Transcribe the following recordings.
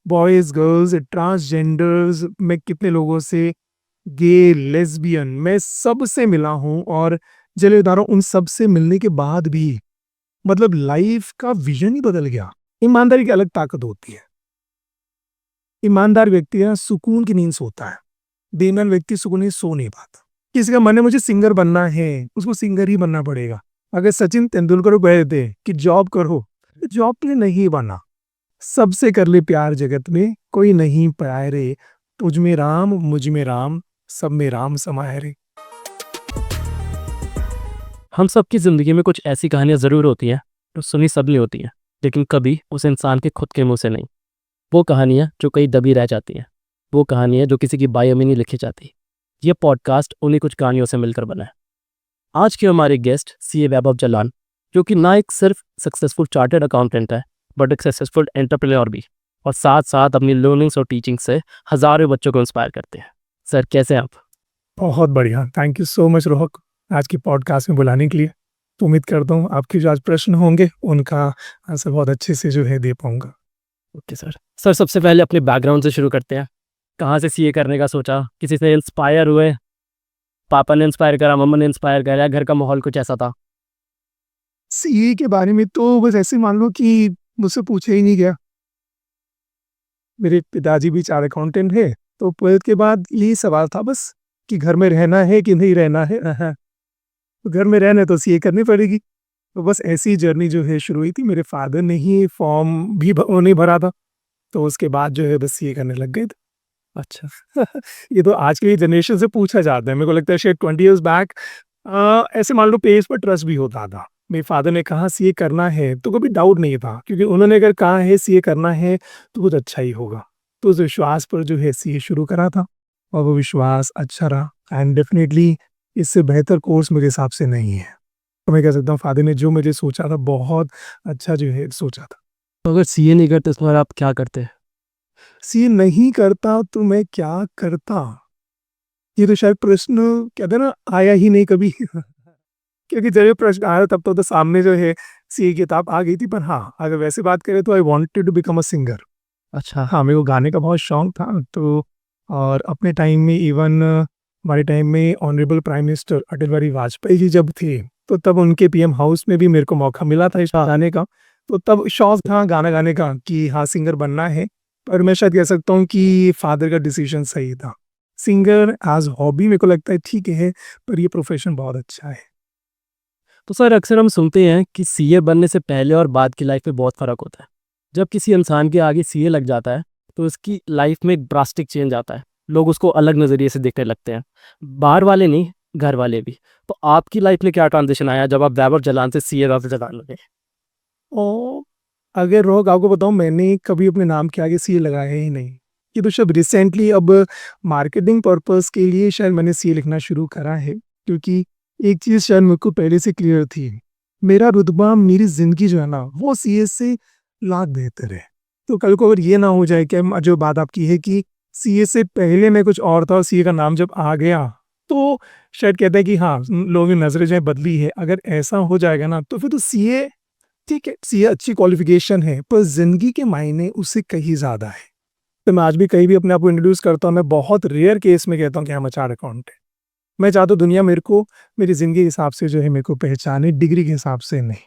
Boys, girls, transgenders, मैं कितने लोगों से गे, लेस्बियन, मैं सबसे मिला हूँ और चलिए बता रहा हूँ, उन सब से मिलने के बाद भी मतलब लाइफ़ का विज़न ही बदल गया। ईमानदारी की अलग ताकत होती है। ईमानदार व्यक्ति ना सुकून की नींद सोता है। बेईमान व्यक्ति सुकून से सो नहीं पाता। किसी का मन है मुझे सिंगर बनना है, उसको सिंगर ही बनना पड़ेगा। अगर सचिन तेंदुलकर को कह देते कि जॉब करो, तो जॉब के लिए नहीं बना। सबसे कर ले प्यार जगत में, कोई नहीं पाए रे। तुझ में राम, मुझ में राम, सब में राम समाये रे। हम सबकी ज़िंदगी में कुछ ऐसी कहानियाँ ज़रूर होती हैं जो सुनी सबने होती हैं, लेकिन कभी उस इंसान के खुद के मुंह से नहीं। वो कहानियाँ जो कहीं दबी रह जाती हैं, वो कहानियाँ जो किसी की बायो में नहीं लिखी जाती। ये पॉडकास्ट उन्हीं कुछ कहानियों से मिलकर बना है। आज के हमारे गेस्ट सीए वैभव जलान, जो कि ना एक सिर्फ सक्सेसफुल चार्टर्ड अकाउंटेंट है, बट एक सक्सेसफुल एंटरप्रेन्योर भी, और साथ साथ अपनी लर्निंग्स और टीचिंग से हज़ारों बच्चों को इंस्पायर करते हैं। सर, कैसे हैं आप? बहुत बढ़िया, थैंक यू सो मच रोहक, आज की पॉडकास्ट में बुलाने के लिए। तो उम्मीद करता हूँ आपके जो आज प्रश्न होंगे, उनका आंसर बहुत अच्छे से जो है दे पाऊँगा। Okay sir. सर, सबसे पहले अपने बैकग्राउंड से शुरू करते हैं। कहाँ से सीए करने का सोचा? किसी से इंस्पायर हुए? पापा ने इंस्पायर करा, मम्मा ने इंस्पायर करा, घर का माहौल कुछ ऐसा था? सीए के बारे में तो बस ऐसे मान लो कि मुझसे पूछा ही नहीं गया। मेरे पिताजी भी चार्टर्ड अकाउंटेंट हैं, तो 12th के बाद यही सवाल था बस कि घर में रहना है कि नहीं रहना है? तो घर में रहना है तो सीए करनी पड़ेगी। तो बस ऐसी जर्नी जो है शुरू हुई थी। मेरे फादर ने ही फॉर्म भी नहीं भरा था, तो उसके बाद जो है बस सीए करने लग गए थे। अच्छा। ये तो आज की जनरेशन से पूछा जाता है। मेरे को लगता है शायद 20 इयर्स बैक ऐसे मान लो पेज पर ट्रस्ट भी होता था। मेरे फादर ने कहा सीए करना है तो कभी डाउट नहीं था, क्योंकि उन्होंने अगर कहा है सीए करना है तो कुछ अच्छा ही होगा। तो उस विश्वास पर जो है सीए शुरू करा था और वो विश्वास अच्छा रहा एंड डेफिनेटली इससे बेहतर कोर्स मेरे हिसाब से नहीं है। तो मैं कह सकता हूँ फादर ने जो मुझे सोचा था बहुत अच्छा जो है सोचा था। तो अगर सीए नहीं करते तो फिर आप क्या करते? सीए नहीं करता तो मैं क्या करता? ये तो शायद प्रश्न कहते हैं ना आया ही नहीं कभी। क्योंकि जब ये प्रश्न आया तब तो सामने जो है सीए की किताब आ गई थी। पर हाँ, अगर वैसे बात करें तो I wanted to become a singer. अच्छा। हाँ, मेरे को गाने का बहुत शौक था। तो और अपने टाइम में इवन हमारे टाइम में honourable prime minister Atal Bihari Vajpayee ji जब थे, तो तब उनके पीएम हाउस में भी मेरे को मौका मिला था इस गाने का। तो तब शौक था गाना गाने का कि हाँ सिंगर बनना है। पर मैं शायद कह सकता हूँ कि फादर का डिसीजन सही था। सिंगर एज हॉबी मेरे को लगता है ठीक है, पर ये प्रोफेशन बहुत अच्छा है। तो सर, अक्सर हम सुनते हैं कि सीए बनने से पहले और बाद की लाइफ में बहुत फ़र्क होता है। जब किसी इंसान के आगे सीए लग जाता है, तो उसकी लाइफ में एक ड्रास्टिक चेंज आता है। लोग उसको अलग नज़रिए से देखने लगते हैं। बाहर वाले नहीं, घर वाले भी। तो आपकी लाइफ में क्या ट्रांज़िशन आया जब आप वैभव जलान से सीए वैभव जलान लगे? और अगर रोग आपको बताऊँ, मैंने कभी अपने नाम के आगे सीए लगाया ही नहीं। ये तो शायद रिसेंटली अब मार्केटिंग पर्पस के लिए शायद मैंने सीए लिखना शुरू करा है, क्योंकि एक चीज़ शायद मेरे को पहले से क्लियर थी। मेरा रुतबा, मेरी ज़िंदगी जो है ना, वो सीए से लाख बेहतर है। तो कल को अगर ये ना हो जाए कि जो बात आपकी है कि सीए से पहले मैं कुछ और था और सीए का नाम जब आ गया, तो शायद कहते हैं कि हाँ, लोगों की नज़रें जो है बदली है। अगर ऐसा हो जाएगा ना, तो फिर तो सीए ठीक है, सीए अच्छी क्वालिफ़िकेशन है, पर ज़िंदगी के मायने उससे कहीं ज़्यादा है। तो मैं आज भी कहीं भी अपने आप को इंट्रोड्यूस करता हूँ, मैं बहुत रेयर केस में कहता हूँ कि I am a chartered accountant. मैं चाहता हूँ दुनिया मेरे को मेरी ज़िंदगी के हिसाब से जो है मेरे को पहचाने, डिग्री के हिसाब से नहीं।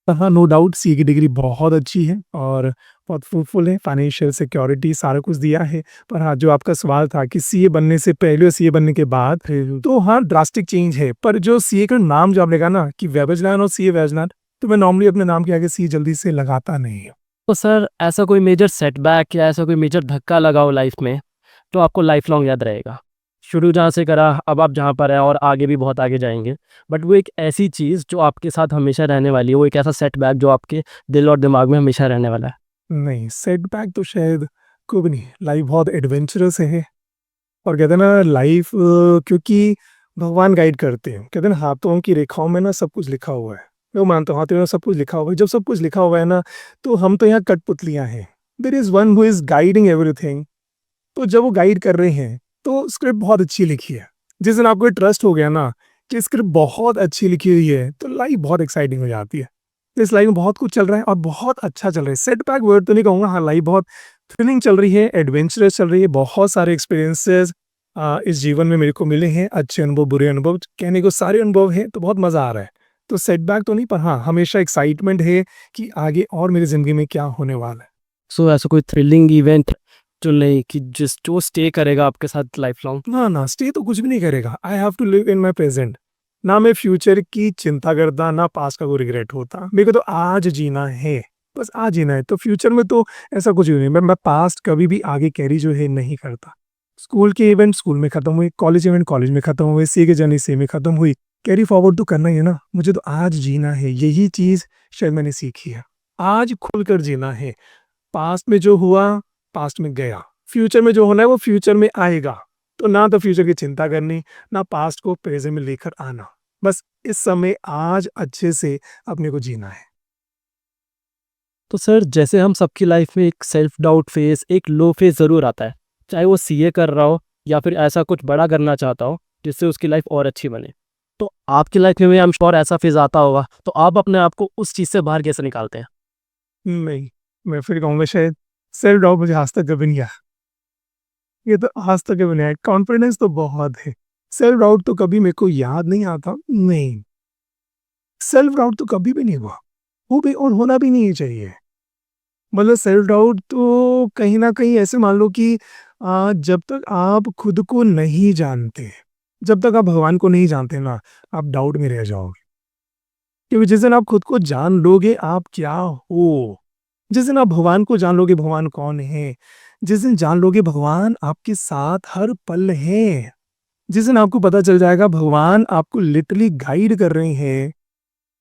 हाँ, नो डाउट सीए की डिग्री बहुत अच्छी है और बहुत फ्रूटफुल है, फाइनेंशियल सिक्योरिटी सारा कुछ दिया है। पर हाँ, जो आपका सवाल था कि सीए बनने से पहले और सीए बनने के बाद, तो हाँ, ड्रास्टिक चेंज है। पर जो सीए का नाम जो आपने कहा ना कि वैभव और सीए वैजनाथ, तो मैं नॉर्मली अपने नाम के आगे सीए जल्दी से लगाता नहीं हूँ। तो सर, ऐसा कोई मेजर सेटबैक या ऐसा कोई मेजर धक्का लगा हो लाइफ में, तो आपको लाइफ लॉन्ग याद रहेगा? शुरू जहाँ से करा, अब आप जहाँ पर हैं और आगे भी बहुत आगे जाएँगे। बट वो एक ऐसी चीज़ जो आपके साथ हमेशा रहने वाली है, वो एक ऐसा सेटबैक जो आपके दिल और दिमाग में हमेशा रहने वाला है। नहीं, सेटबैक तो शायद कोई भी नहीं, लाइफ बहुत एडवेंचरस है। और कहते हैं ना लाइफ क्योंकि भगवान गाइड करते हैं। कहते हैं ना हाथों की रेखाओं में ना सब कुछ लिखा हुआ है। मैं वो मानता हूँ हाथों में सब कुछ लिखा हुआ है। जब सब कुछ लिखा हुआ है ना, तो हम तो यहाँ कठपुतलियाँ हैं। There is one who is guiding everything. तो जब वो गाइड कर रहे हैं, तो स्क्रिप्ट बहुत अच्छी लिखी है। जिस दिन आपको ट्रस्ट हो गया ना कि स्क्रिप्ट बहुत अच्छी लिखी हुई है, तो लाइफ बहुत एक्साइटिंग हो जाती है। तो इस लाइफ में बहुत कुछ चल रहा है और बहुत अच्छा चल रहा है। सेटबैक वर्ड तो नहीं कहूँगा, हाँ लाइफ बहुत थ्रिलिंग चल रही है, एडवेंचरस चल रही है, बहुत सारे एक्सपीरियंसेस इस जीवन में मेरे को मिले हैं, अच्छे अनुभव, बुरे अनुभव, कहने को सारे अनुभव हैं, तो बहुत मज़ा आ रहा है। तो सेटबैक तो नहीं, पर हाँ, हमेशा एक्साइटमेंट है कि आगे और मेरी ज़िंदगी में क्या होने वाला है। सो ऐसा कोई थ्रिलिंग इवेंट जो नहीं कि जो स्टे करेगा आपके साथ लाइफ लॉन्ग? ना, स्टे तो कुछ भी नहीं करेगा। I have to live in my present. ना मैं फ्यूचर की चिंता करता, ना पास्ट का कोई रिग्रेट होता। मेरे को तो आज जीना है, बस आज जीना है। तो फ्यूचर में तो ऐसा कुछ भी नहीं। मैं पास्ट कभी भी आगे कैरी जो है नहीं करता। स्कूल के इवेंट स्कूल में खत्म हुए, कॉलेज इवेंट कॉलेज में खत्म हुए, सीए की जर्नी सीए में खत्म हुई। कैरी फॉरवर्ड तो करना ही है ना। मुझे तो आज जीना है, यही चीज़ शायद मैंने सीखी है। आज खुलकर जीना है। पास्ट में जो हुआ, पास्ट में गया। फ्यूचर में जो होना है वो फ्यूचर में आएगा। तो ना तो फ्यूचर की चिंता करनी, ना पास्ट को प्रेज़ेंट में लेकर आना। बस इस समय आज अच्छे से अपने को जीना है। तो सर जैसे हम सबकी लाइफ में एक सेल्फ डाउट फेज, एक लो फेज ज़रूर आता है, चाहे वो सीए कर रहा हो या फिर ऐसा कुछ बड़ा करना चाहता हो जिससे उसकी लाइफ और अच्छी बने। तो आपकी लाइफ में भी आई एम श्योर ऐसा फेज आता होगा, तो आप अपने आप को उस चीज़ से बाहर कैसे निकालते हैं? नहीं, मैं फिर कहूँगा शायद सेल्फ डाउट मुझे आज तक कभी नहीं आया। ये तो आज तक कभी नहीं आया। कॉन्फिडेंस तो बहुत है। सेल्फ डाउट तो कभी मेरे को याद नहीं आता। नहीं, सेल्फ डाउट तो कभी भी नहीं हुआ। वो भी और होना भी नहीं चाहिए। मतलब सेल्फ डाउट तो कहीं न कहीं ऐसे मान लो कि जब तक आप खुद को नहीं जानते, जब तक आप भगवान को नहीं जानते ना, आप डाउट में रह जाओगे। क्योंकि जिस दिन आप खुद को जान लोगे आप क्या हो, जिस दिन आप भगवान को जान लोगे भगवान कौन है, जिस दिन जान लोगे भगवान आपके साथ हर पल है, जिस दिन आपको पता चल जाएगा भगवान आपको लिटरली गाइड कर रहे हैं,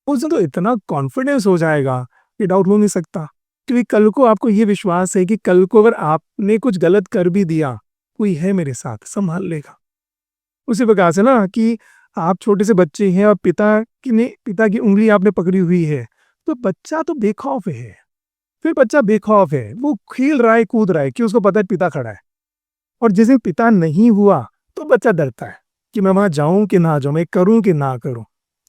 उस दिन तो इतना कॉन्फिडेंस हो जाएगा कि डाउट हो नहीं सकता। क्योंकि कल को आपको ये विश्वास है कि कल को अगर आपने कुछ गलत कर भी दिया, कोई है मेरे साथ, सँभाल लेगा। उसी प्रकार से ना कि आप छोटे से बच्चे हैं और पिता की उँगली आपने पकड़ी हुई है, तो बच्चा तो बेखौफ है। फिर बच्चा बेखौफ है, वो खेल रहा है, कूद रहा है कि उसको पता है पिता खड़ा है। और जिस दिन पिता नहीं हुआ, तो बच्चा डरता है कि मैं वहाँ जाऊँ कि ना जाऊँ, मैं करूँ कि ना करूँ।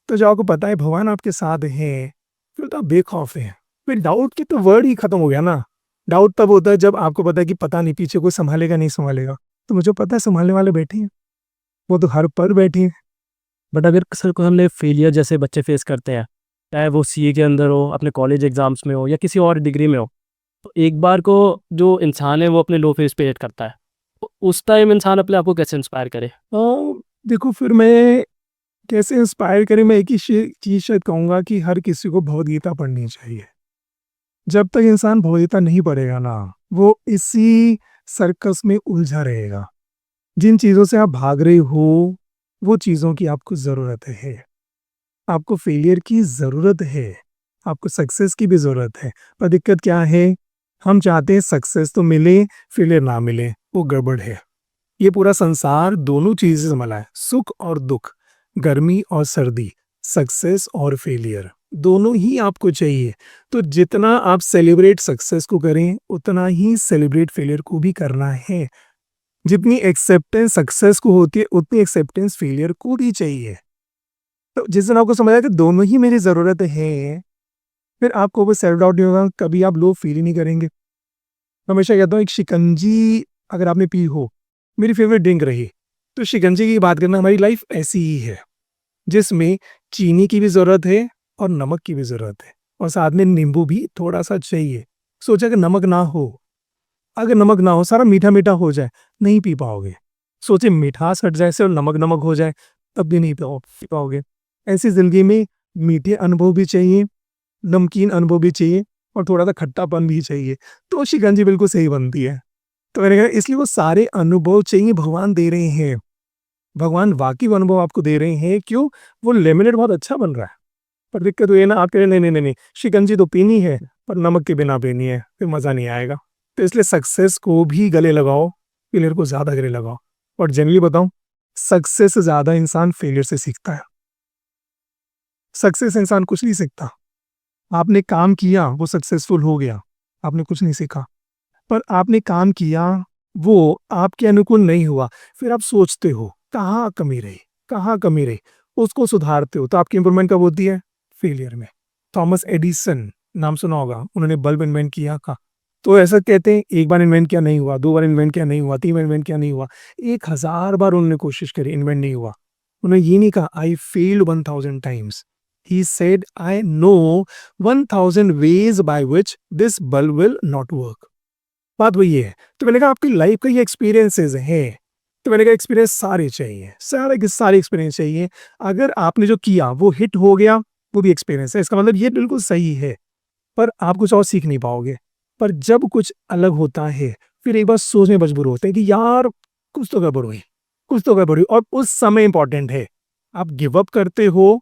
तो जब आपको पता है भगवान आपके साथ हैं, फिर तो आप बेखौफ हैं। फिर डाउट की तो वर्ड ही खत्म हो गया ना। डाउट तब होता है जब आपको पता है कि पता नहीं पीछे कोई सँभालेगा, नहीं सँभालेगा। तो मुझे पता है सँभालने वाले बैठे हैं, वो तो हर पल बैठे हैं। बट अगर सर को हमने फेलियर जैसे बच्चे फेस करते हैं, चाहे वो सीए के अंदर हो, अपने कॉलेज एग्जाम्स में हो या किसी और डिग्री में हो, तो एक बार को जो इंसान है वो अपने लो फेज पे हिट करता है, तो उस टाइम इंसान अपने आप को कैसे इंस्पायर करे? देखो फिर मैं कैसे इंस्पायर करें, मैं एक ही चीज़ शायद कहूँगा कि हर किसी को भगवद गीता पढ़नी चाहिए। जब तक इंसान भगवद गीता नहीं पढ़ेगा ना, वो इसी सर्कस में उलझा रहेगा। जिन चीज़ों से आप भाग रहे हो, वो चीज़ों की आपको ज़रूरत है। आपको फेलियर की ज़रूरत है, आपको सक्सेस की भी ज़रूरत है। पर दिक्कत क्या है, हम चाहते हैं सक्सेस तो मिले, फेलियर ना मिले, वो गड़बड़ है। ये पूरा संसार दोनों चीज़ें से मिला है, सुख और दुख, गर्मी और सर्दी, सक्सेस और फेलियर, दोनों ही आपको चाहिए। तो जितना आप सेलिब्रेट सक्सेस को करें, उतना ही सेलिब्रेट फेलियर को भी करना है। जितनी एक्सेप्टेंस सक्सेस को होती है, उतनी एक्सेप्टेंस फेलियर को भी चाहिए। तो जिस दिन आपको समझ आया कि दोनों ही मेरी ज़रूरत है, फिर आपको वो सेल्फ डाउट नहीं होगा, कभी आप लो फील ही नहीं करेंगे। मैं हमेशा कहता हूँ एक शिकंजी अगर आपने पी हो, मेरी फेवरेट ड्रिंक रही, तो शिकंजी की बात करना हमारी लाइफ ऐसी ही है, जिसमें चीनी की भी ज़रूरत है और नमक की भी ज़रूरत है और साथ में नींबू भी थोड़ा-सा चाहिए। सोचा अगर नमक ना हो, अगर नमक ना हो, सारा मीठा-मीठा हो जाए, नहीं पी पाओगे। सोचिए मिठास हट जाए से और नमक-नमक हो जाए, तब भी नहीं पी पाओगे। ऐसी ज़िंदगी में मीठे अनुभव भी चाहिए, नमकीन अनुभव भी चाहिए और थोड़ा-सा खट्टापन भी चाहिए, तो शिकंजी बिल्कुल सही बनती है। तो मैंने कहा इसलिए वो सारे अनुभव चाहिए, भगवान दे रहे हैं। भगवान वाक़ई वो अनुभव आपको दे रहे हैं, क्यों? वो लेमनेड बहुत अच्छा बन रहा है। पर दिक्कत ये है ना, आप कह रहे हैं नहीं, शिकंजी तो पीनी है, पर नमक के बिना पीनी है, फिर मज़ा नहीं आएगा। तो इसलिए सक्सेस को भी गले लगाओ, फेलियर को ज़्यादा गले लगाओ। और जनरली बताऊँ, सक्सेस से ज़्यादा इंसान फेलियर से सीखता है। सक्सेस से इंसान कुछ नहीं सीखता। आपने काम किया, वो सक्सेसफुल हो गया, आपने कुछ नहीं सीखा। पर आपने काम किया, वो आपके अनुकूल नहीं हुआ, फिर आप सोचते हो, कहाँ कमी रही? उसको सुधारते हो, तो आपकी इम्प्रूवमेंट कब होती है? फेलियर में। थॉमस एडिसन नाम सुना होगा, उन्होंने बल्ब इन्वेंट किया था। तो ऐसा कहते हैं एक बार इन्वेंट किया नहीं हुआ, 2 बार इन्वेंट किया नहीं हुआ, 3 बार इन्वेंट किया नहीं हुआ, 1000 बार उन्होंने कोशिश करी, इन्वेंट नहीं हुआ। उन्होंने ये नहीं कहा I failed 1000 times, he said I know 1000 veg by which this bulb will not work. बात वही है। तो मैंने कहा आपकी लाइफ का ये एक्सपीरियंसेस है, तो मैंने कहा एक्सपीरियंस सारे चाहिए, सारे के सारे एक्सपीरियंस चाहिए। अगर आपने जो किया वो हिट हो गया, वो भी एक्सपीरियंस है, इसका मतलब ये बिल्कुल सही है, पर आप कुछ और सीख नहीं पाओगे। पर जब कुछ अलग होता है, फिर एक बार सोचने मजबूर होते हैं कि यार कुछ तो गड़बड़ हुई, कुछ तो गड़बड़ हुई, और उस समय इंपॉर्टेंट है आप गिव अप करते हो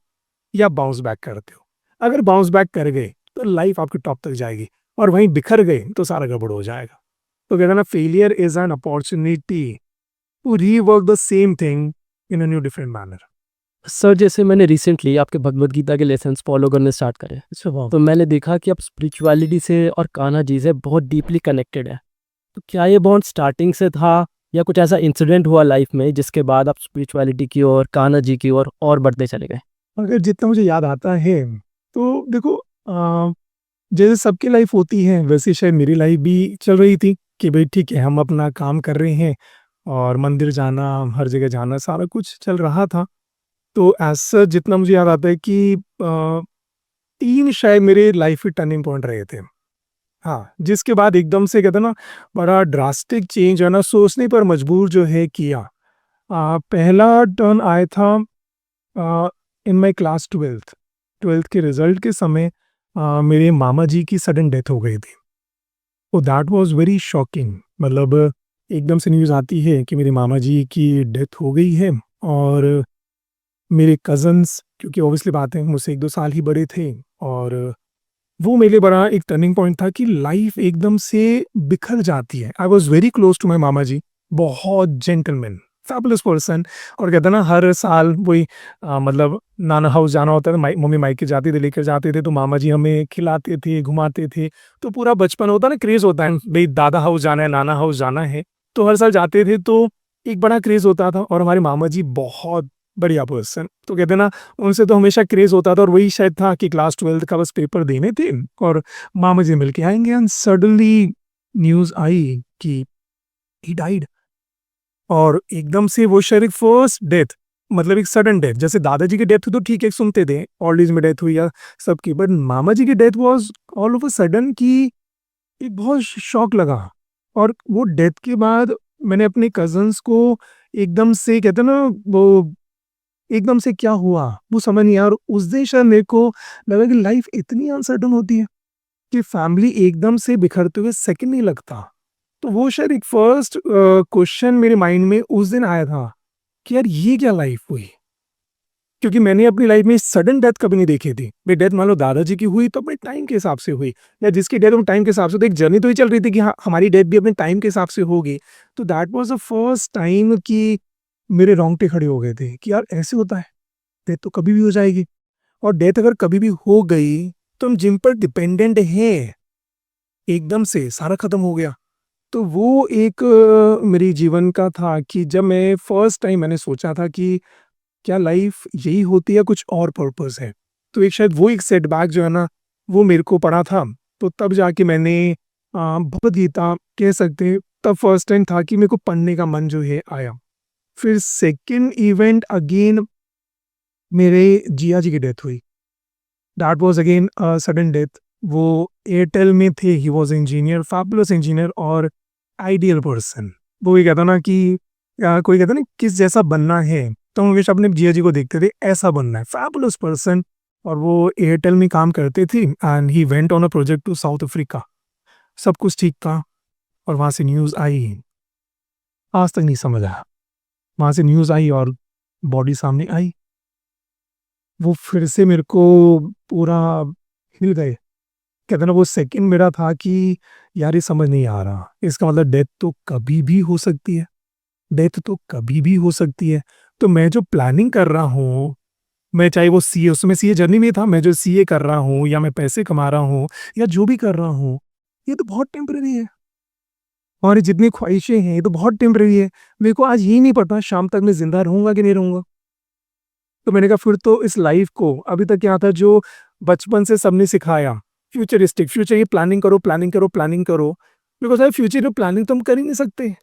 या बाउंस बैक करते हो। अगर बाउंस बैक कर गए तो लाइफ आपकी टॉप तक जाएगी, और वहीं बिखर गए तो सारा गड़बड़ हो जाएगा। तो कहते हैं ना, failure is an opportunity to rework the same thing in a new different manner. Sir जैसे मैंने रिसेंटली आपके भगवत गीता के लेसन्स फॉलो करने स्टार्ट करे, तो मैंने देखा कि आप स्पिरिचुअलिटी से और कान्हा जी से बहुत डीपली कनेक्टेड है। तो क्या ये बॉन्ड स्टार्टिंग से था या कुछ ऐसा इंसिडेंट हुआ लाइफ में जिसके बाद आप स्पिरिचुअलिटी की ओर, कान्हा जी की ओर और बढ़ते चले गए? अगर जितना मुझे याद आता है, तो देखो, जैसे सबकी लाइफ होती है वैसे शायद मेरी लाइफ भी चल रही थी कि भाई ठीक है, हम अपना काम कर रहे हैं और मंदिर जाना, हर जगह जाना, सारा कुछ चल रहा था। तो ऐसा जितना मुझे याद आता है कि 3 शायद मेरे लाइफ के टर्निंग पॉइंट रहे थे। हाँ, जिसके बाद एकदम से कहते हैं ना, बड़ा ड्रास्टिक चेंज है ना, सोचने पर मजबूर जो है किया। पहला टर्न आया था इन माय क्लास 12th के रिजल्ट के समय। मेरे मामा जी की सडन डेथ हो गई थी। तो दैट वाज वेरी शॉकिंग। मतलब एकदम से न्यूज़ आती है कि मेरे मामा जी की डेथ हो गई है, और मेरे कज़न्स, क्योंकि ऑब्वियसली बात है मुझसे 1-2 साल ही बड़े थे, और वो मेरे लिए बड़ा एक टर्निंग पॉइंट था कि लाइफ एकदम से बिखर जाती है। I was very close to my मामा जी, बहुत जेंटलमैन, फैबुलस पर्सन। और कहते हैं ना, हर साल वही मतलब नाना हाउस जाना होता था, मम्मी मायके जाती थी, लेकर जाते थे, तो मामा जी हमें खिलाते थे, घुमाते थे। तो पूरा बचपन होता है ना, क्रेज़ होता है, भई दादा हाउस जाना है, नाना हाउस जाना है, तो हर साल जाते थे, तो एक बड़ा क्रेज़ होता था। और हमारे मामा जी बहुत बढ़िया पर्सन, तो कहते हैं ना, उनसे तो हमेशा क्रेज़ होता था। और वही शायद था कि क्लास 12th का बस पेपर देने थे और मामा जी मिलके आएँगे, एंड सडनली न्यूज़ आई कि ही डाइड। और एकदम से वो शायद एक फर्स्ट डेथ, मतलब एक सडन डेथ। जैसे दादाजी की डेथ हुई तो ठीक है, सुनते थे ओल्ड एज में डेथ हुई या सबकी, बट मामा जी की death was all of a sudden कि एक बहुत शॉक लगा। और वो डेथ के बाद मैंने अपने कज़न्स को एकदम से, कहते हैं ना, वो एकदम से क्या हुआ वो समझ नहीं आया। और उस दिन शायद मेरे को लगा कि लाइफ इतनी अनसर्टन होती है कि फैमिली एकदम से बिखरते हुए सेकंड नहीं लगता। तो वो शायद एक फर्स्ट क्वेश्चन मेरे माइंड में उस दिन आया था कि यार ये क्या लाइफ हुई, क्योंकि मैंने अपनी लाइफ में सडन डेथ कभी नहीं देखी थी। भाई डेथ मान लो दादाजी की हुई तो अपने टाइम के हिसाब से हुई, या जिसकी डेथ टाइम के हिसाब से, तो एक जर्नी तो ही चल रही थी कि हाँ हमारी डेथ भी अपने टाइम के हिसाब से होगी। तो that was the first time कि मेरे रोंगटे खड़े हो गए थे कि यार ऐसे होता है, डेथ तो कभी भी हो जाएगी। और डेथ अगर कभी भी हो गई तो हम जिन पर डिपेंडेंट हैं, एकदम से सारा खत्म हो गया। तो वो एक मेरी जीवन का था कि जब मैं फर्स्ट टाइम मैंने सोचा था कि क्या लाइफ यही होती है, कुछ और पर्पस है। तो एक शायद वो एक सेटबैक जो है ना, वो मेरे को पड़ा था। तो तब जाके मैंने भगवद गीता कह सकते हैं, तब फर्स्ट टाइम था कि मेरे को पढ़ने का मन जो है आया। फिर सेकंड इवेंट अगेन मेरे जिया जी की डेथ हुई। That was again sudden death. वो एयरटेल में थे, he was engineer, fabulous engineer और आइडियल पर्सन। वो ये कहता ना कि कोई कहता ना किस जैसा बनना है, तो हम हमेशा अपने जिया जी को देखते थे, ऐसा बनना है, फैबुलस पर्सन। और वो एयरटेल में काम करते थे, and he went on a project to South Africa. सब कुछ ठीक था, और वहाँ से न्यूज़ आई, आज तक नहीं समझ आया। वहाँ से न्यूज़ आई और बॉडी सामने आई, वो फिर से मेरे को पूरा हिल गए। कहते हैं ना, वो सेकंड मेरा था कि यार ये समझ नहीं आ रहा, इसका मतलब डेथ तो कभी भी हो सकती है, डेथ तो कभी भी हो सकती है। तो मैं जो प्लानिंग कर रहा हूँ, मैं चाहे वो सीए, उसमें सीए जर्नी में था, मैं जो सीए कर रहा हूँ या मैं पैसे कमा रहा हूँ या जो भी कर रहा हूँ, ये तो बहुत टेम्परेरी है। और ये जितनी ख्वाहिशें हैं ये तो बहुत टेम्परेरी है। मेरे को आज ये नहीं पता शाम तक मैं जिंदा रहूंगा कि नहीं रहूंगा। तो मैंने कहा फिर तो इस लाइफ को अभी तक क्या था जो बचपन से सबने सिखाया, फ्यूचरिस्टिक, फ्यूचर की प्लानिंग करो, प्लानिंग करो, प्लानिंग करो। बिकॉज़ यार फ्यूचर की प्लानिंग तो हम कर ही नहीं सकते।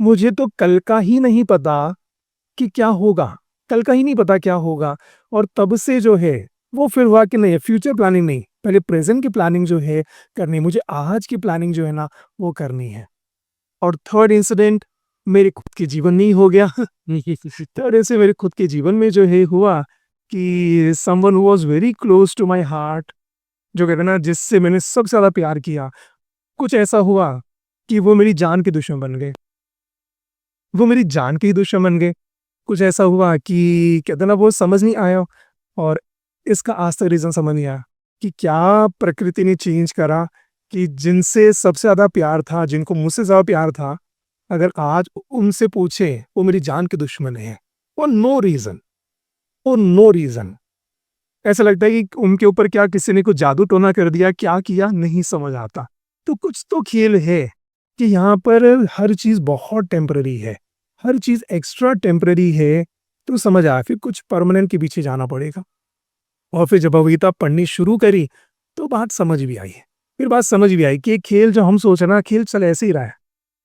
मुझे तो कल का ही नहीं पता कि क्या होगा, कल का ही नहीं पता क्या होगा। और तब से जो है वो फिर हुआ कि नहीं फ्यूचर प्लानिंग नहीं, पहले प्रेज़ेंट की प्लानिंग जो है करनी है, मुझे आज की प्लानिंग जो है ना वो करनी है। और थर्ड इंसिडेंट मेरे खुद के जीवन में ही हो गया। थर्ड ऐसे मेरे खुद के जीवन में जो है हुआ कि someone who was very close to my heart, जो कहते हैं ना जिससे मैंने सबसे ज़्यादा प्यार किया, कुछ ऐसा हुआ कि वो मेरी जान के दुश्मन बन गए। वो मेरी जान के ही दुश्मन बन गए। कुछ ऐसा हुआ कि कहते हैं ना वो समझ नहीं आया। और इसका आज तक रीज़न समझ नहीं आया कि क्या प्रकृति ने चेंज करा कि जिनसे सबसे ज़्यादा प्यार था, जिनको मुझसे ज़्यादा प्यार था, अगर आज उनसे पूछे वो मेरी जान के दुश्मन हैं। For no reason, for no reason. ऐसा लगता है कि उनके ऊपर क्या किसी ने कुछ जादू टोना कर दिया, क्या किया नहीं समझ आता। तो कुछ तो खेल है कि यहाँ पर हर चीज़ बहुत टेम्पररी है, हर चीज़ एक्स्ट्रा टेम्पररी है। तो समझ आया फिर कुछ परमानेंट के पीछे जाना पड़ेगा। और फिर जब भगवगीता पढ़नी शुरू करी तो बात समझ भी आई। फिर बात समझ भी आई कि एक खेल जो हम सोच रहे हैं ना खेल चल ऐसे ही रहा है।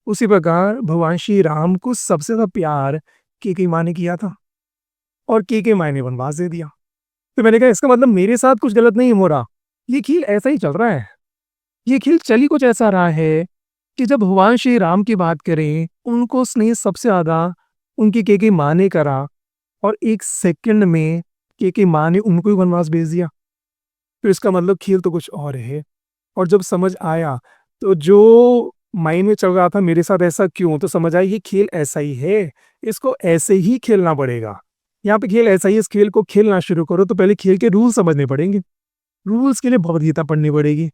उसी प्रकार भगवान श्री राम को सबसे ज़्यादा प्यार कैकेयी माँ ने किया था और कैकेयी माँ ने वनवास दे दिया। तो मैंने कहा इसका मतलब मेरे साथ कुछ गलत नहीं हो रहा, ये खेल ऐसा ही चल रहा है। ये खेल चल ही कुछ ऐसा रहा है कि जब भगवान श्री राम की बात करें, उनको स्नेह सबसे ज़्यादा उनकी कैकेयी माँ ने करा और एक सेकंड में कैकेयी माँ ने उनको ही वनवास भेज दिया। तो इसका मतलब खेल तो कुछ और है। और जब समझ आया तो जो माइंड में चल रहा था मेरे साथ ऐसा क्यों, तो समझ आया ये खेल ऐसा ही है, इसको ऐसे ही खेलना पड़ेगा। यहाँ पे खेल ऐसा ही है, इस खेल को खेलना शुरू करो तो पहले खेल के रूल समझने पड़ेंगे। रूल्स के लिए भगवद गीता पढ़नी पड़ेगी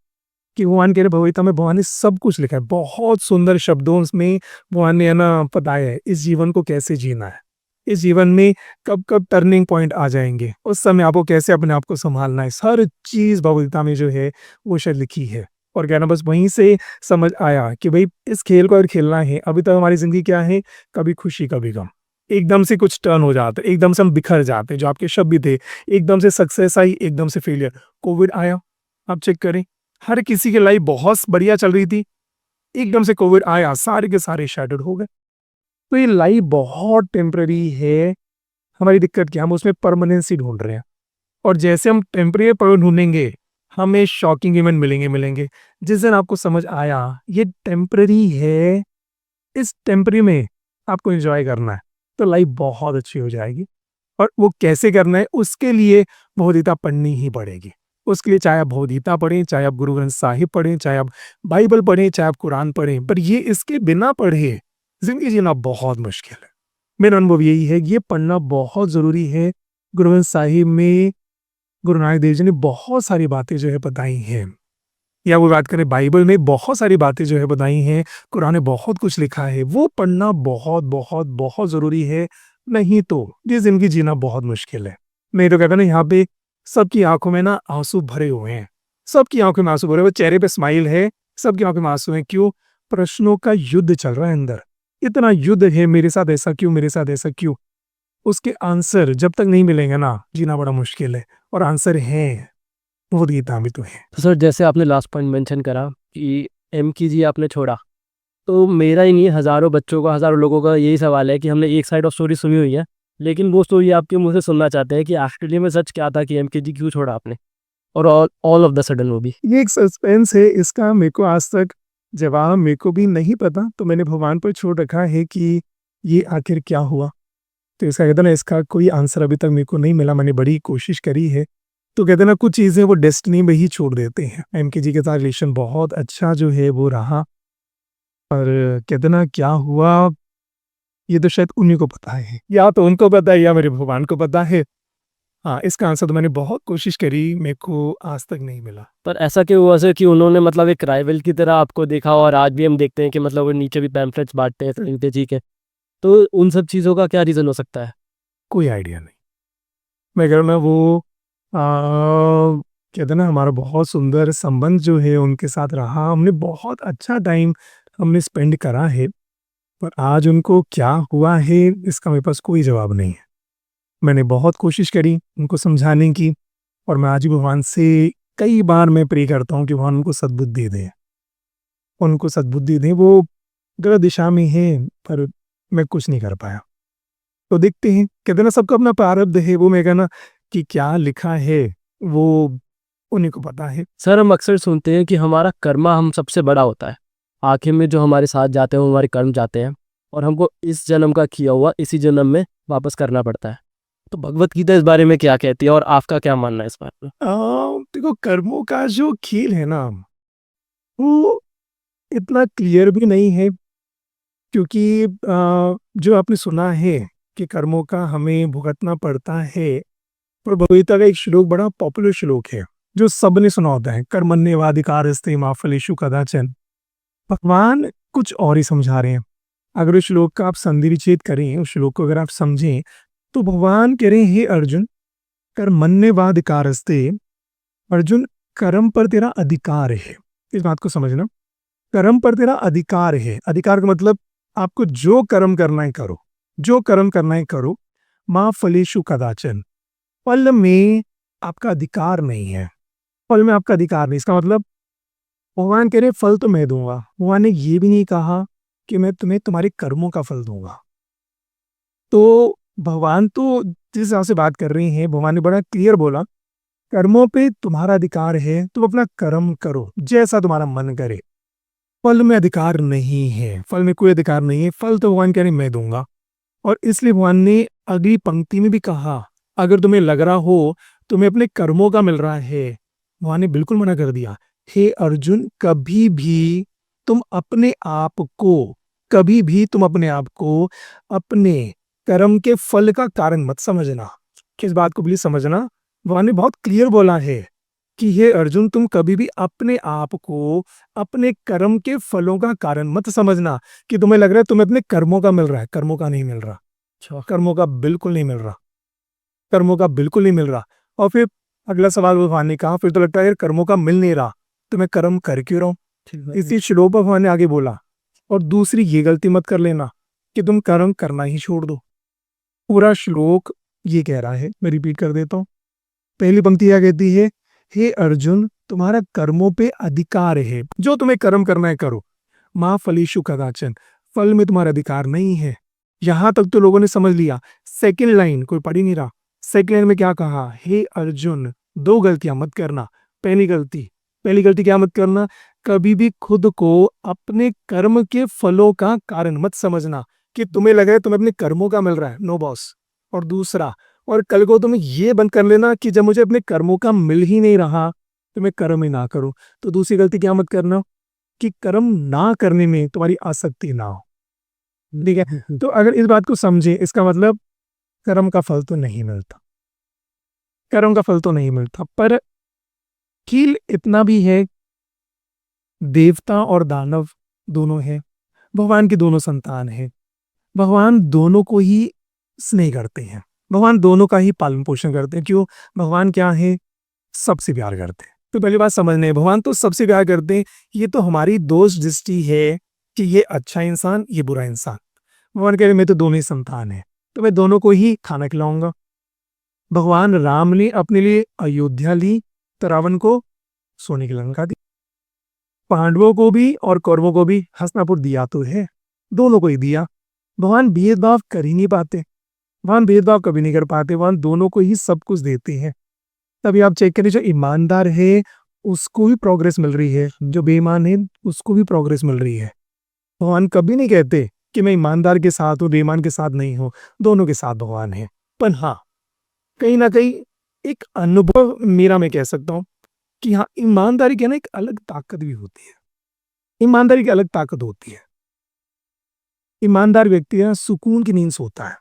कि भगवान कह रहे भगवद गीता में भगवान ने सब कुछ लिखा है, बहुत सुंदर शब्दों में भगवान ने है ना बताया है इस जीवन को कैसे जीना है, इस जीवन में कब कब टर्निंग पॉइंट आ जाएंगे, उस समय आपको कैसे अपने आप को संभालना है। हर चीज़ भगवद गीता में जो है वो शायद लिखी है। और कहना बस वहीं से समझ आया कि भाई इस खेल को अगर खेलना है, अभी तक हमारी ज़िंदगी क्या है, कभी खुशी कभी गम, एकदम से कुछ टर्न हो जाते, एकदम से हम बिखर जाते, जो आपके शब्द भी थे, एकदम से सक्सेस आई, एकदम से फेलियर। कोविड आया, आप चेक करें, हर किसी की लाइफ बहुत बढ़िया चल रही थी, एकदम से कोविड आया, सारे के सारे शैटर्ड हो गए। तो ये लाइफ बहुत टेम्पररी है। हमारी दिक्कत क्या है, हम उसमें परमानेंसी ढूंढ रहे हैं। और जैसे हम टेम्पररी पर ढूंढेंगे, हमें शॉकिंग इवेंट मिलेंगे। जिस दिन आपको समझ आया ये टेम्पररी है, इस टेम्पररी में आपको एंजॉय करना है, तो लाइफ बहुत अच्छी हो जाएगी। और वो कैसे करना है उसके लिए भगवद गीता पढ़नी ही पड़ेगी। उसके लिए चाहे आप भगवद गीता पढ़ें, चाहे आप गुरु ग्रंथ साहिब पढ़ें, चाहे आप बाइबल पढ़ें, चाहे आप कुरान पढ़ें, पर ये इसके बिना पढ़े जिंदगी जीना बहुत मुश्किल है। मेरा अनुभव यही है कि ये पढ़ना बहुत ज़रूरी है। गुरु ग्रंथ साहिब में गुरु नानक देव जी ने बहुत सारी बातें जो है बताई हैं, या वो बात करें बाइबल में बहुत सारी बातें जो है बताई हैं, कुरान में बहुत कुछ लिखा है, वो पढ़ना बहुत बहुत बहुत ज़रूरी है। नहीं तो ये ज़िंदगी जीना बहुत मुश्किल है। मैं तो कहता ना यहाँ पे सबकी आंखों में ना आंसू भरे हुए हैं, सबकी आंखों में आंसू भरे हुए, चेहरे पे स्माइल है, सबकी आंखों में आंसू हैं। क्यों? प्रश्नों का युद्ध चल रहा है अंदर, इतना युद्ध है, मेरे साथ ऐसा क्यों, मेरे साथ ऐसा क्यों। उसके आंसर जब तक नहीं मिलेंगे ना, जीना बड़ा मुश्किल है। और आंसर है भगवद गीता में तो है। तो सर जैसे आपने लास्ट पॉइंट मेंशन करा कि एमकेजी आपने छोड़ा, तो मेरा ही नहीं हज़ारों बच्चों का, हज़ारों लोगों का यही सवाल है कि हमने एक साइड ऑफ स्टोरी सुनी हुई है, लेकिन वो स्टोरी आपके मुँह से सुनना चाहते हैं कि एक्चुअली में सच क्या था कि एमकेजी क्यों छोड़ा आपने, और ऑल ऑफ द सडन वो भी। ये एक सस्पेंस है, इसका मेरे को आज तक जवाब मेरे को भी नहीं पता, तो मैंने भगवान पर छोड़ रखा है कि ये आखिर क्या हुआ। तो इसका कहते ना इसका कोई आंसर अभी तक मेरे को नहीं मिला, मैंने बड़ी कोशिश करी है। तो कहते ना कुछ चीज़ें वो डेस्टिनी में ही छोड़ देते हैं। एमकेजी के साथ रिलेशन बहुत अच्छा जो है वो रहा, पर कहते ना क्या हुआ ये तो शायद उन्हीं को पता है, या तो उनको पता है या मेरे भगवान को पता है। हाँ, इसका आंसर तो मैंने बहुत कोशिश करी, मेरे को आज तक नहीं मिला। पर ऐसा क्यों हुआ सर कि उन्होंने मतलब एक राइवल की तरह आपको देखा, और आज भी हम देखते हैं कि मतलब वो नीचे भी पैम्फलेट्स बांटते हैं खरीदते जी के, तो उन सब चीज़ों का क्या रीज़न हो सकता है? कोई आइडिया नहीं। मैं कह रहा हूँ ना वो कहते ना हमारा बहुत सुंदर संबंध जो है उनके साथ रहा, हमने बहुत अच्छा टाइम हमने स्पेंड करा है, पर आज उनको क्या हुआ है इसका मेरे पास कोई जवाब नहीं है। मैंने बहुत कोशिश करी उनको समझाने की, और मैं आज भी भगवान से कई बार मैं प्रे करता हूँ कि भगवान उनको सद्बुद्धि दें, उनको सद्बुद्धि दें। वो गलत दिशा में हैं, पर मैं कुछ नहीं कर पाया। तो देखते हैं, कहते हैं ना सबका अपना प्रारब्ध है, वो मैं कहना कि क्या लिखा है वो उन्हीं को पता है। सर हम अक्सर सुनते हैं कि हमारा कर्मा हम सबसे बड़ा होता है, आखिर में जो हमारे साथ जाते हैं वो हमारे कर्म जाते हैं और हमको इस जन्म का किया हुआ इसी जन्म में वापस करना पड़ता है। तो भगवत गीता इस बारे में क्या कहती है और आपका क्या मानना है इस बारे में? देखो कर्मों का जो खेल है ना, वो इतना क्लियर भी नहीं है, क्योंकि जो आपने सुना है कि कर्मों का हमें भुगतना पड़ता है, पर भगवद गीता का एक श्लोक बड़ा पॉपुलर श्लोक है जो सबने सुना होता है, कर्मण्येवाधिकारस्ते मा फलेषु कदाचन। भगवान कुछ और ही समझा रहे हैं। अगर उस श्लोक का आप संधि विच्छेद करें, उस श्लोक को अगर आप समझें, तो भगवान कह रहे हैं हे अर्जुन, कर्मण्येवाधिकारस्ते, अर्जुन कर्म पर तेरा अधिकार है। इस बात को समझना, कर्म पर तेरा अधिकार है। अधिकार का मतलब आपको जो कर्म करना है करो, जो कर्म करना है करो। माँ फलेषु कदाचन, फल में आपका अधिकार नहीं है, फल में आपका अधिकार नहीं। इसका मतलब भगवान कह रहे फल तो मैं दूंगा, भगवान ने ये भी नहीं कहा कि मैं तुम्हें तुम्हारे कर्मों का फल दूंगा। तो भगवान तो जिस हिसाब से बात कर रही हैं, भगवान ने बड़ा क्लियर बोला, कर्मों पे तुम्हारा अधिकार है, तुम अपना कर्म करो जैसा तुम्हारा मन करे। फल में अधिकार नहीं है, फल में कोई अधिकार नहीं है, फल तो भगवान कह रहे मैं दूंगा। और इसलिए भगवान ने अगली पंक्ति में भी कहा, अगर तुम्हें लग रहा हो तुम्हें अपने कर्मों का मिल रहा है, भगवान ने बिल्कुल मना कर दिया, हे अर्जुन कभी भी तुम अपने आप को, कभी भी तुम अपने आप को अपने कर्म के फल का कारण मत समझना। किस बात को प्लीज समझना, भगवान ने बहुत क्लियर बोला है कि हे अर्जुन तुम कभी भी अपने आप को अपने कर्म के फलों का कारण मत समझना, कि तुम्हें लग रहा है तुम्हें अपने कर्मों का मिल रहा है, कर्मों का नहीं मिल रहा, कर्मों का बिल्कुल नहीं मिल रहा, कर्मों का बिल्कुल नहीं मिल रहा। और फिर अगला सवाल भगवान ने कहा, फिर तो लगता है यार कर्मों का मिल नहीं रहा तो मैं कर्म कर क्यों रहा हूं। इसी श्लोक पर भगवान ने आगे बोला, और दूसरी ये गलती मत कर लेना कि तुम कर्म करना ही छोड़ दो। पूरा श्लोक ये कह रहा है, मैं रिपीट कर देता हूँ। पहली पंक्ति क्या कहती है, हे अर्जुन तुम्हारा कर्मों पे अधिकार है, जो तुम्हें कर्म करना है करो। माँ फलेषु कदाचन, फल में तुम्हारा अधिकार नहीं है। यहां तक तो लोगों ने समझ लिया। सेकंड लाइन कोई पढ़ ही नहीं रहा। सेकंड लाइन में क्या कहा, हे अर्जुन दो गलतियां मत करना। पहली गलती क्या मत करना, कभी भी खुद को अपने कर्म के फलों का कारण मत समझना, कि तुम्हें लगे तुम्हें अपने कर्मों का मिल रहा है, नो बॉस। और दूसरा, और कल को तुम्हें ये बंद कर लेना कि जब मुझे अपने कर्मों का मिल ही नहीं रहा तो मैं कर्म ही ना करूं। तो दूसरी गलती क्या मत करना, कि कर्म ना करने में तुम्हारी आसक्ति ना हो। ठीक है, तो अगर इस बात को समझे, इसका मतलब कर्म का फल तो नहीं मिलता, कर्म का फल तो नहीं मिलता। पर कील इतना भी है, देवता और दानव दोनों हैं, भगवान की दोनों संतान है, भगवान दोनों को ही स्नेह करते हैं, भगवान दोनों का ही पालन पोषण करते हैं। क्यों, भगवान क्या है, सबसे प्यार करते हैं। तो पहली बात समझने, भगवान तो सबसे प्यार करते हैं, ये तो हमारी दोष दृष्टि है कि ये अच्छा इंसान ये बुरा इंसान। भगवान कह रहे मैं तो दोनों ही संतान है, तो मैं दोनों को ही खाना खिलाऊंगा। भगवान राम ने अपने लिए अयोध्या ली, तो रावण को सोने की लंका दी। पांडवों को भी और कौरवों को भी हस्तिनापुर दिया तो है, दोनों को ही दिया। भगवान भेदभाव कर ही नहीं पाते, भगवान भेदभाव कभी नहीं कर पाते, भगवान दोनों को ही सब कुछ देते हैं। तभी आप चेक करें, जो ईमानदार है उसको भी प्रोग्रेस मिल रही है, जो बेईमान है उसको भी प्रोग्रेस मिल रही है। भगवान कभी नहीं कहते कि मैं ईमानदार के साथ हूँ बेईमान के साथ नहीं हूँ, दोनों के साथ भगवान है। पर हाँ, कहीं ना कहीं एक अनुभव मेरा मैं कह सकता हूँ कि हाँ, ईमानदारी की ना एक अलग ताकत भी होती है, ईमानदारी की अलग ताकत होती है। ईमानदार व्यक्ति ना सुकून की नींद सोता है,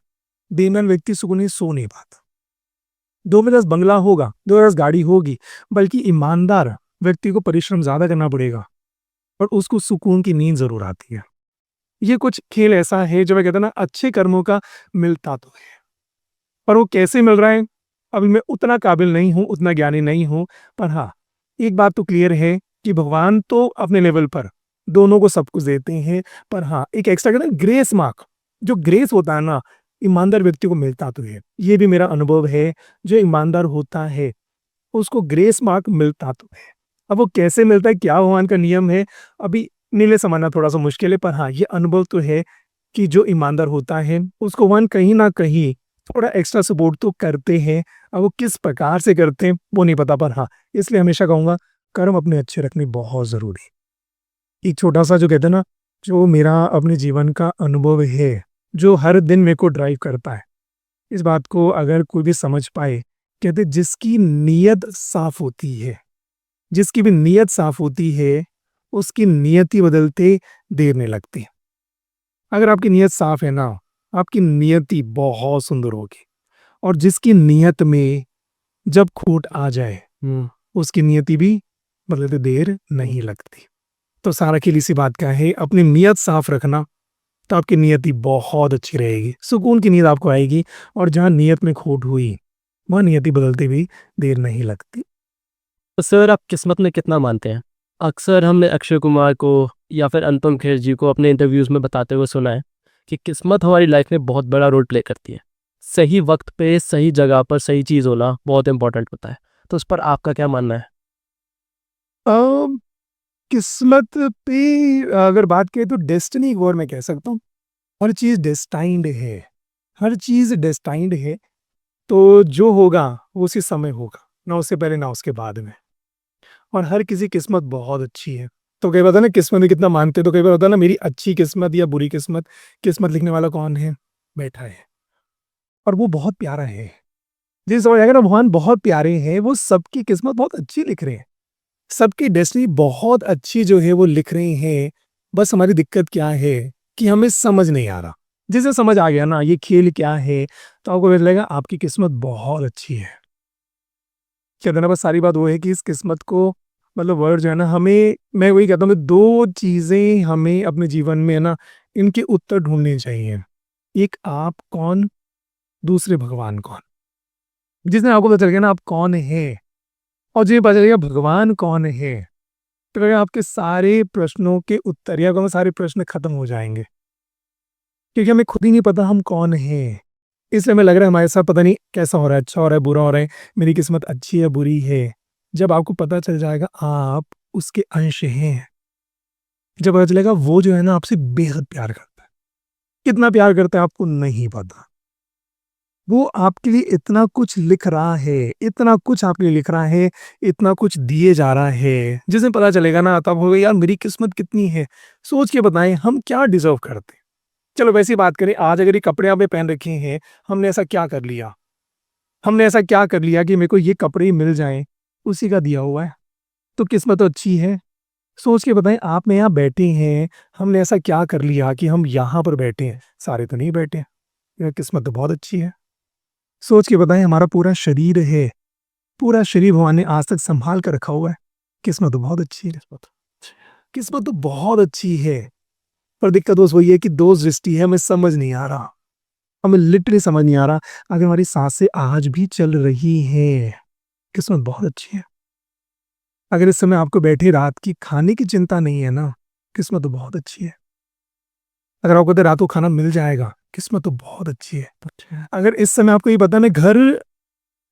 बेईमान व्यक्ति सुकून से सो नहीं पाता। दो में 10 बंगला होगा, 2 गाड़ी होगी, बल्कि ईमानदार व्यक्ति को परिश्रम ज्यादा करना पड़ेगा और उसको सुकून की नींद जरूर आती है। ये कुछ खेल ऐसा है जो मैं कहता ना, अच्छे कर्मों का मिलता तो है, पर वो कैसे मिल रहा है अभी मैं उतना काबिल नहीं हूं, उतना ज्ञानी नहीं हूं। पर हाँ, एक बात तो क्लियर है कि भगवान तो अपने लेवल पर दोनों को सब कुछ देते हैं। पर हाँ, एक एक्स्ट्रा कहते हैं ग्रेस मार्क, जो ग्रेस होता है ना, ईमानदार व्यक्ति को मिलता तो है, ये भी मेरा अनुभव है। जो ईमानदार होता है उसको ग्रेस मार्क मिलता तो है। अब वो कैसे मिलता है, क्या भगवान का नियम है, अभी नीले समझना थोड़ा सा मुश्किल है, पर हाँ ये अनुभव तो है कि जो ईमानदार होता है उसको भगवान कहीं ना कहीं थोड़ा एक्स्ट्रा सपोर्ट तो करते हैं। अब वो किस प्रकार से करते हैं वो नहीं पता, पर हाँ इसलिए हमेशा कहूँगा कर्म अपने अच्छे रखने बहुत ज़रूरी है। एक छोटा सा जो कहते हैं ना, जो मेरा अपने जीवन का अनुभव है, जो हर दिन मेरे को ड्राइव करता है, इस बात को अगर कोई भी समझ पाए, कहते जिसकी नीयत साफ होती है, जिसकी भी नीयत साफ होती है उसकी नियति बदलते देर नहीं लगती। अगर आपकी नीयत साफ है ना, आपकी नियति बहुत सुंदर होगी। और जिसकी नियत में जब खोट आ जाए उसकी नियति भी बदलते देर नहीं लगती। तो सारा खेल इसी बात का है, अपनी नियत साफ रखना, तो आपकी नियति बहुत अच्छी रहेगी, सुकून की नींद आपको आएगी। और जहाँ नियत में खोट हुई वहाँ नियति बदलते भी देर नहीं लगती। तो सर, आप किस्मत में कितना मानते हैं? अक्सर हमने अक्षय कुमार को या फिर अनुपम खेर जी को अपने इंटरव्यूज़ में बताते हुए सुना है कि किस्मत हमारी लाइफ में बहुत बड़ा रोल प्ले करती है। सही वक्त पे सही जगह पर सही चीज़ होना बहुत इंपॉर्टेंट होता है। तो उस पर आपका क्या मानना है? अम, किस्मत पे अगर बात करें तो डेस्टिनी एक और मैं कह सकता हूँ, हर चीज़ डेस्टाइंड है, हर चीज़ डेस्टाइंड है। तो जो होगा वो उसी समय होगा, ना उससे पहले ना उसके बाद में। और हर किसी किस्मत बहुत अच्छी है। तो कई बार होता है ना किस्मत में कितना मानते हैं, तो कई बार होता है ना मेरी अच्छी किस्मत या बुरी किस्मत, किस्मत लिखने वाला कौन है, बैठा है और वो बहुत प्यारा है। जिस समझ आएगा ना भगवान बहुत प्यारे हैं, वो सबकी किस्मत बहुत अच्छी लिख रहे हैं, सबकी डेस्टिनी बहुत अच्छी जो है वो लिख रहे हैं। बस हमारी दिक्कत क्या है कि हमें समझ नहीं आ रहा। जिसे समझ आ गया ना ये खेल क्या है, तो आपको पता लगेगा आपकी किस्मत बहुत अच्छी है। कहते हैं ना, बस सारी बात वो है कि इस किस्मत को मतलब वर्ड जो है ना, हमें, मैं वही कहता हूँ, दो चीजें हमें अपने जीवन में है ना, इनके उत्तर ढूंढने चाहिए। एक आप कौन, दूसरे भगवान कौन। जिसने आपको पता चल गया ना आप कौन है, और जो ये पता चलेगा भगवान कौन है, तो कहेगा आपके सारे प्रश्नों के उत्तर, या कहूँगा सारे प्रश्न खत्म हो जाएंगे। क्योंकि हमें खुद ही नहीं पता हम कौन हैं। इसलिए हमें लग रहा है हमारे साथ पता नहीं कैसा हो रहा है, अच्छा हो रहा है, बुरा हो रहा है, मेरी किस्मत अच्छी है बुरी है। जब आपको पता चल जाएगा आप उसके अंश हैं, जब पता चलेगा वो जो है ना आपसे बेहद प्यार करता है। कितना प्यार करता है आपको नहीं पता। वो आपके लिए इतना कुछ लिख रहा है, इतना कुछ आपके लिए लिख रहा है, इतना कुछ दिए जा रहा है। जिस दिन पता चलेगा ना तब होगा यार मेरी किस्मत कितनी है। सोच के बताएं हम क्या डिजर्व करते हैं। चलो वैसी बात करें, आज अगर ये कपड़े आपने पहन रखे हैं, हमने ऐसा क्या कर लिया, हमने ऐसा क्या कर लिया कि मेरे को ये कपड़े ही मिल जाएं, उसी का दिया हुआ है, तो किस्मत तो अच्छी है। सोच के बताएं आप में यहाँ बैठे हैं, हमने ऐसा क्या कर लिया कि हम यहाँ पर बैठे हैं, सारे तो नहीं बैठे हैं, ये किस्मत तो बहुत अच्छी है। सोच के बताएं हमारा पूरा शरीर है, पूरा शरीर भगवान ने आज तक संभाल कर रखा हुआ है, किस्मत तो बहुत अच्छी है। किस्मत तो बहुत अच्छी है। पर दिक्कत बस वही है कि दोष दृष्टि है, हमें समझ नहीं आ रहा, हमें लिटरली समझ नहीं आ रहा। अगर हमारी सांसें आज भी चल रही हैं, किस्मत बहुत अच्छी है। अगर इस समय आपको बैठे रात की खाने की चिंता नहीं है ना, किस्मत तो बहुत अच्छी है। अगर आपको तो रात को खाना मिल जाएगा, किस्मत तो बहुत अच्छी है। अगर इस समय आपको ये पता मैं घर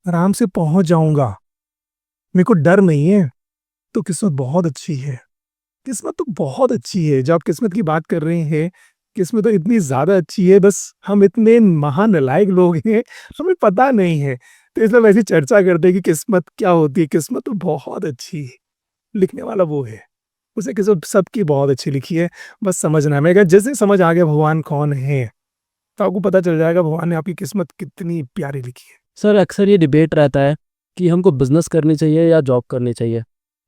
आराम से पहुंच जाऊंगा, मेरे को डर नहीं है, तो किस्मत बहुत अच्छी है। किस्मत तो बहुत अच्छी है। जब आप किस्मत की बात कर रहे हैं, किस्मत तो इतनी ज़्यादा अच्छी है, बस हम इतने महानालायक लोग हैं, हमें पता नहीं है। तो इसलिए वैसी चर्चा करते हैं कि किस्मत क्या होती है। किस्मत तो बहुत अच्छी है, लिखने वाला वो है, उसे किस्मत सबकी बहुत अच्छी लिखी है, बस समझना है। मैं कहा जैसे समझ आ गया भगवान कौन है, तो आपको पता चल जाएगा भगवान ने आपकी किस्मत कितनी प्यारी लिखी है। सर, अक्सर ये डिबेट रहता है कि हमको बिज़नेस करनी चाहिए या जॉब करनी चाहिए।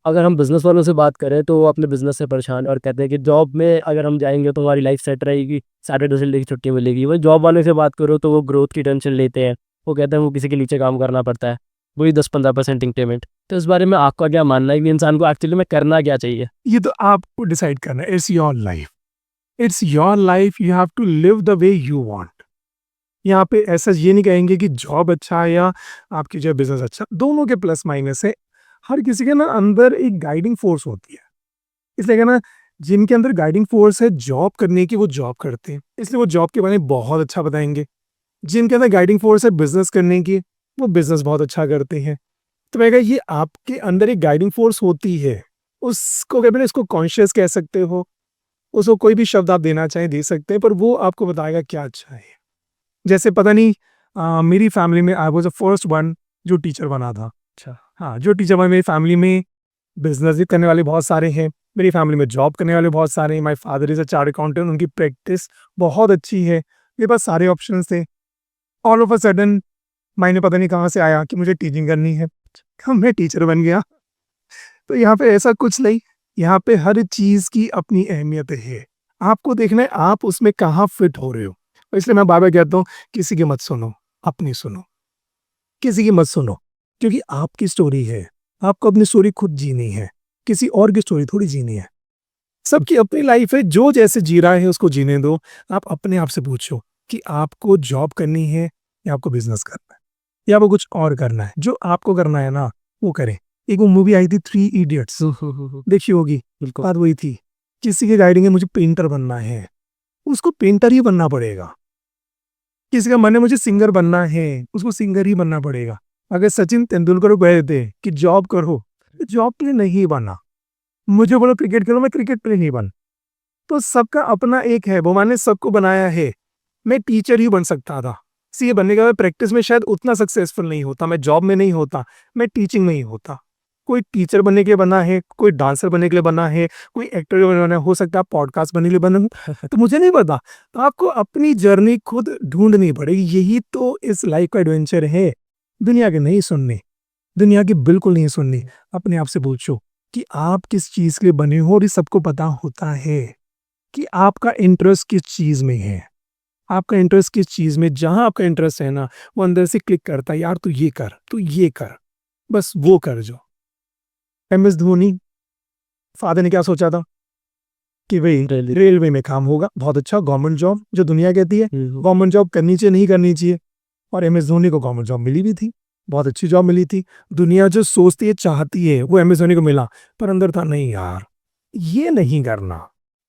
अगर हम बिज़नेस वालों से बात करें तो वो अपने बिज़नेस से परेशान और कहते हैं कि जॉब में अगर हम जाएँगे तो हमारी लाइफ सेट रहेगी, सैटरडे संडे की छुट्टी मिलेगी। वहीं जॉब वाले से बात करो तो वो ग्रोथ की टेंशन लेते हैं। वो कहते हैं वो किसी के नीचे काम करना पड़ता है, वही 10-15% इंक्रीमेंट। तो इस बारे में आपका क्या मानना है कि इंसान को एक्चुअली में करना क्या चाहिए? ये तो आपको डिसाइड करना है, it's your life, it's your life, you have to live the way you want. यहाँ पे ऐसा ये नहीं कहेंगे कि जॉब अच्छा है या आपकी जो बिजनेस अच्छा, दोनों के प्लस माइनस है। हर किसी के ना अंदर एक गाइडिंग फोर्स होती है, इसलिए कहना जिनके अंदर गाइडिंग फोर्स है जॉब करने की वो जॉब करते हैं, इसलिए वो जॉब के बारे में बहुत अच्छा बताएंगे। जिनके अंदर गाइडिंग फोर्स है बिजनेस करने की, वो बिजनेस बहुत अच्छा करते हैं। तो मैं कहा ये आपके अंदर एक गाइडिंग फोर्स होती है, उसको क्या बोले, इसको कॉन्शियस कह सकते हो, उसको कोई भी शब्द आप देना चाहें दे सकते हैं, पर वो आपको बताएगा क्या अच्छा है। जैसे पता नहीं मेरी फैमिली में I was the first one जो टीचर बना था। अच्छा। हाँ, जो टीचर बना, मेरी फैमिली में बिजनेस भी करने वाले बहुत सारे हैं, मेरी फैमिली में जॉब करने वाले बहुत सारे हैं। My father is a chartered accountant, उनकी प्रैक्टिस बहुत अच्छी है, मेरे पास सारे ऑप्शंस थे। ऑल ऑफ अ सडन मैंने पता नहीं कहाँ से आया कि मुझे टीचिंग करनी है, मैं टीचर बन गया। तो यहाँ पे ऐसा कुछ नहीं, यहाँ पे हर चीज़ की अपनी अहमियत है, आपको देखना है आप उसमें कहाँ फिट हो रहे हो। तो इसलिए मैं बार बार कहता हूँ, किसी की मत सुनो, अपनी सुनो, किसी की मत सुनो, क्योंकि आपकी स्टोरी है, आपको अपनी स्टोरी खुद जीनी है, किसी और की स्टोरी थोड़ी जीनी है। सबकी अपनी लाइफ है, जो जैसे जी रहा है उसको जीने दो। आप अपने आप से पूछो कि आपको जॉब करनी है या आपको बिजनेस करना है या आपको कुछ और करना है। जो आपको करना है ना वो करें। एक वो मूवी आई थी 3 इडियट्स, देखी होगी। बिल्कुल। बात वही थी, किसी की गाइडिंग है मुझे पेंटर बनना है, उसको पेंटर ही बनना पड़ेगा। किसी का मन है मुझे सिंगर बनना है, उसको सिंगर ही बनना पड़ेगा। अगर सचिन तेंदुलकर को कह देते कि जॉब करो, तो जॉब के लिए नहीं बना। मुझे बोलो क्रिकेट खेलो, मैं क्रिकेट प्लेयर नहीं बन। तो सबका अपना एक है, भगवान ने सबको बनाया है। मैं टीचर ही बन सकता था, सीए बनने के बाद प्रैक्टिस में शायद उतना सक्सेसफुल नहीं होता, मैं जॉब में नहीं होता, मैं टीचिंग में ही होता। कोई टीचर बनने के लिए बना है, कोई डांसर बनने के लिए बना है, कोई एक्टर बनना है, हो सकता है पॉडकास्ट बनने के लिए बना तो मुझे नहीं पता। तो आपको अपनी जर्नी खुद ढूंढनी पड़ेगी, यही तो इस लाइफ का एडवेंचर है। दुनिया की नहीं सुननी, दुनिया की बिल्कुल नहीं सुननी। अपने आप से पूछो कि आप किस चीज के लिए बने हो, और ये सबको पता होता है कि आपका इंटरेस्ट किस चीज में है। आपका इंटरेस्ट किस चीज में, जहां आपका इंटरेस्ट है ना, वो अंदर से क्लिक करता है, यार तू ये कर, तू ये कर, बस वो कर। जो एम एस धोनी फादर ने क्या सोचा था कि भाई रेली। रेलवे में काम होगा, बहुत अच्छा गवर्नमेंट जॉब, जो दुनिया कहती है हम्म। गवर्नमेंट जॉब करनी चाहिए नहीं करनी चाहिए। और एम एस धोनी को गवर्नमेंट जॉब मिली भी थी, बहुत अच्छी जॉब मिली थी। दुनिया जो सोचती है चाहती है वो एम एस धोनी को मिला, पर अंदर था नहीं यार, ये नहीं करना,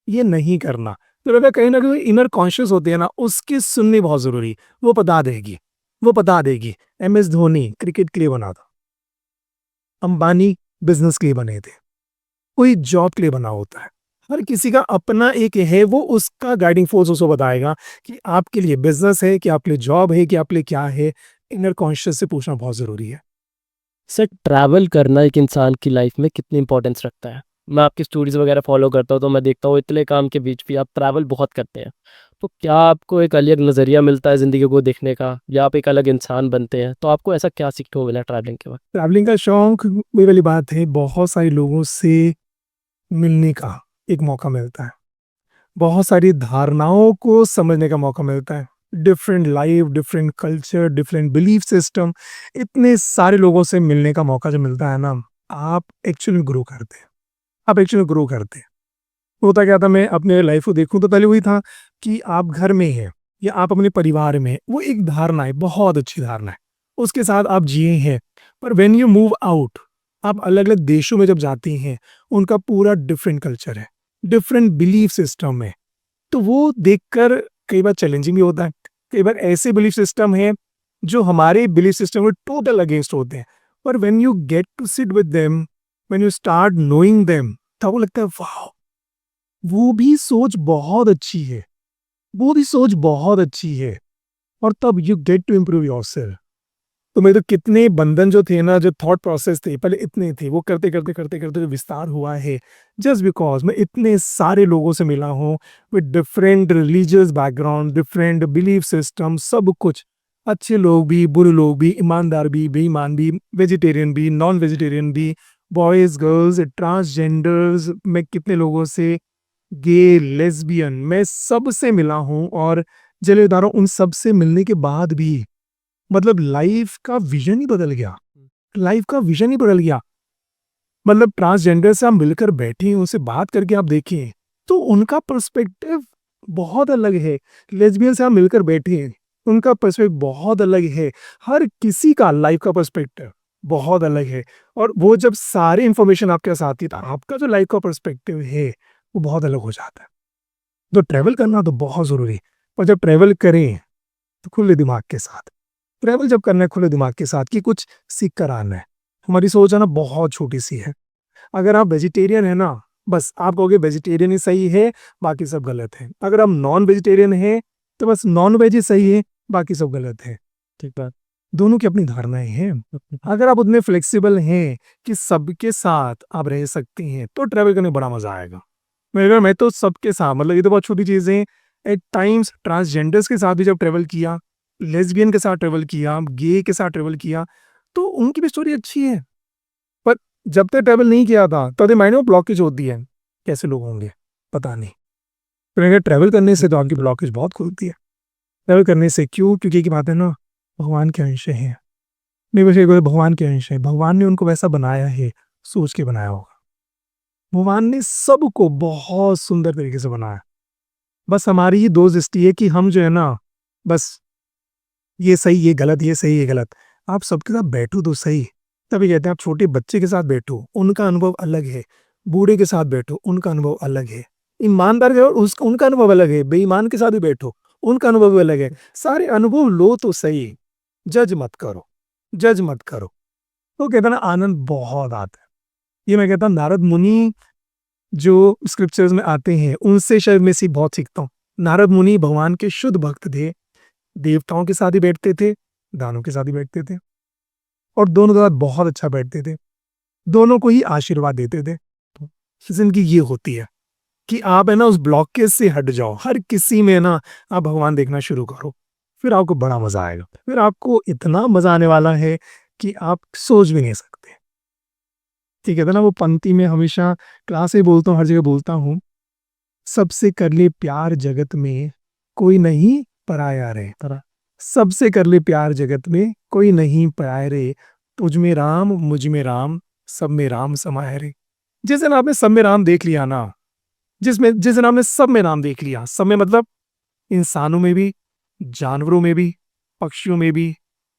ये नहीं करना। तो अगर कहीं ना कहीं इनर कॉन्शियस होती है ना, उसकी सुननी बहुत जरूरी। वो बता देगी, वो बता देगी। एम एस धोनी क्रिकेट के लिए बना था, अंबानी बिजनेस के लिए बने थे, कोई जॉब के लिए बना होता है। हर किसी का अपना एक है, वो उसका गाइडिंग फोर्स उसको बताएगा कि आपके लिए बिजनेस है, कि आपके लिए जॉब है, कि आपके लिए क्या है। इनर कॉन्शियस से पूछना बहुत जरूरी है। सर, ट्रैवल करना एक इंसान की लाइफ में कितनी इंपॉर्टेंस रखता है? मैं आपकी स्टोरीज वगैरह फॉलो करता हूँ, तो मैं देखता हूँ इतने काम के बीच भी आप ट्रैवल बहुत करते हैं। तो क्या आपको एक अलग नज़रिया मिलता है ज़िंदगी को देखने का, या आप एक अलग इंसान बनते हैं? तो आपको ऐसा क्या सीखने को मिला ट्रैवलिंग के वक्त? ट्रैवलिंग का शौक, वही वाली बात है, बहुत सारे लोगों से मिलने का एक मौका मिलता है, बहुत सारी धारणाओं को समझने का मौका मिलता है। Different life, different culture, different belief system, इतने सारे लोगों से मिलने का मौका जो मिलता है ना, आप एक्चुअली ग्रो करते हैं, आप एक्चुअली ग्रो करते हैं। होता क्या था, मैं अपने लाइफ को देखूं तो पहले वही था कि आप घर में हैं या आप अपने परिवार में हैं, वो एक धारणा है, बहुत अच्छी धारणा है, उसके साथ आप जिए हैं। पर व्हेन यू मूव आउट, आप अलग अलग देशों में जब जाती हैं, उनका पूरा डिफरेंट कल्चर है, डिफरेंट बिलीफ सिस्टम है। तो वो देखकर कई बार चैलेंजिंग भी होता है। कई बार ऐसे बिलीफ सिस्टम है जो हमारे बिलीफ सिस्टम के टोटल अगेंस्ट होते हैं। पर when you get to sit with them, when you start knowing them, तब वो लगता है वाह, वो भी सोच बहुत अच्छी है, वो भी सोच बहुत अच्छी है। और तब you get to improve yourself. तो मेरे तो कितने बंधन जो थे ना, जो थॉट प्रोसेस थे पहले इतने थे, वो करते करते करते करते जो विस्तार हुआ है, जस्ट बिकॉज मैं इतने सारे लोगों से मिला हूँ with different religious background, different belief system, सब कुछ। अच्छे लोग भी, बुरे लोग भी, ईमानदार भी, बेईमान भी, वेजिटेरियन भी, नॉन वेजिटेरियन भी, बॉयज गर्ल्स, ट्रांसजेंडर्स, मैं कितने लोगों से, गे, लेस्बियन, मैं सबसे मिला हूँ। और चलिए बता रहा हूँ, उन सब से मिलने के बाद भी मतलब लाइफ का विजन ही बदल गया, लाइफ का विजन ही बदल गया। मतलब ट्रांसजेंडर से आप मिलकर बैठे, उनसे बात करके आप देखें तो उनका पर्सपेक्टिव बहुत अलग है। लेस्बियन से आप मिलकर बैठे, उनका पर्सपेक्टिव बहुत अलग है। हर किसी का लाइफ का पर्सपेक्टिव बहुत अलग है। और वो जब सारी इंफॉर्मेशन आपके साथ आती है, तो आपका जो लाइफ का पर्सपेक्टिव है वो बहुत अलग हो जाता है। तो ट्रैवल करना तो बहुत जरूरी है। और जब ट्रैवल करें तो खुले दिमाग के साथ ट्रैवल जब करना है, खुले दिमाग के साथ कि कुछ सीख कर आना है। हमारी सोच है ना बहुत छोटी सी है। अगर आप वेजिटेरियन है ना, बस आप कहोगे वेजिटेरियन ही सही है, बाकी सब गलत है। अगर आप नॉन वेजिटेरियन है तो बस नॉन वेज ही सही है, बाकी सब गलत है। ठीक बात। दोनों की अपनी धारणाएं हैं। अगर आप उतने फ्लेक्सिबल हैं कि सबके साथ आप रह सकते हैं तो ट्रैवल करने में बड़ा मजा आएगा। मैं तो सबके साथ, मतलब ये तो बहुत छोटी चीजें। एट टाइम्स ट्रांसजेंडर्स के साथ भी जब ट्रैवल किया, लेस्बियन के साथ ट्रैवल किया, गे के साथ ट्रैवल किया, तो उनकी भी स्टोरी अच्छी है। पर जब तक ट्रैवल नहीं किया था तब माइंड में ब्लॉकेज होती है, कैसे लोग होंगे पता नहीं। पर अगर ट्रैवल करने से तो आपकी ब्लॉकेज बहुत खुलती है। ट्रैवल करने से क्यों? क्योंकि एक बात है ना, भगवान के अंश हैं। नहीं, वैसे भगवान के अंश है, भगवान ने उनको वैसा बनाया है, सोच के बनाया होगा। भगवान ने सबको बहुत सुंदर तरीके से बनाया। बस हमारी ही दोष दृष्टि है कि हम जो है ना, बस ये सही ये गलत, ये सही ये गलत। आप सबके साथ बैठो तो सही। तभी कहते हैं आप छोटे बच्चे के साथ बैठो, उनका अनुभव अलग है। बूढ़े के साथ बैठो, उनका अनुभव अलग है। ईमानदार के उसका उनका अनुभव अलग है। बेईमान के साथ भी बैठो, उनका अनुभव भी अलग है। सारे अनुभव लो तो सही, जज मत करो, जज मत करो। तो कहता ना आनंद बहुत आता है। ये मैं कहता हूँ नारद मुनि जो स्क्रिप्चर्स में आते हैं उनसे शायद मैं बहुत सीखता हूँ। नारद मुनि भगवान के शुद्ध भक्त थे। देवताओं के साथ ही बैठते थे, दानों के साथ ही बैठते थे, और दोनों के साथ बहुत अच्छा बैठते थे। दोनों को ही आशीर्वाद देते थे। जिंदगी ये होती है कि आप है ना उस ब्लॉकेज से हट जाओ, हर किसी में ना आप भगवान देखना शुरू करो, फिर आपको बड़ा मजा आएगा। फिर आपको इतना मजा आने वाला है कि आप सोच भी नहीं सकते। ठीक है ना, वो पंक्ति में हमेशा क्लास में बोलता हूँ, हर जगह बोलता हूँ, सबसे कर ले प्यार जगत में कोई नहीं पराया रे। सबसे कर ले प्यार जगत में कोई नहीं पराया रे। तुझ में राम मुझ में राम, सब में राम समाये रे। जिस दिन आपने सब में राम देख लिया ना, जिस दिन आपने सब में राम देख लिया, सब में मतलब इंसानों में भी, जानवरों में भी, पक्षियों में भी,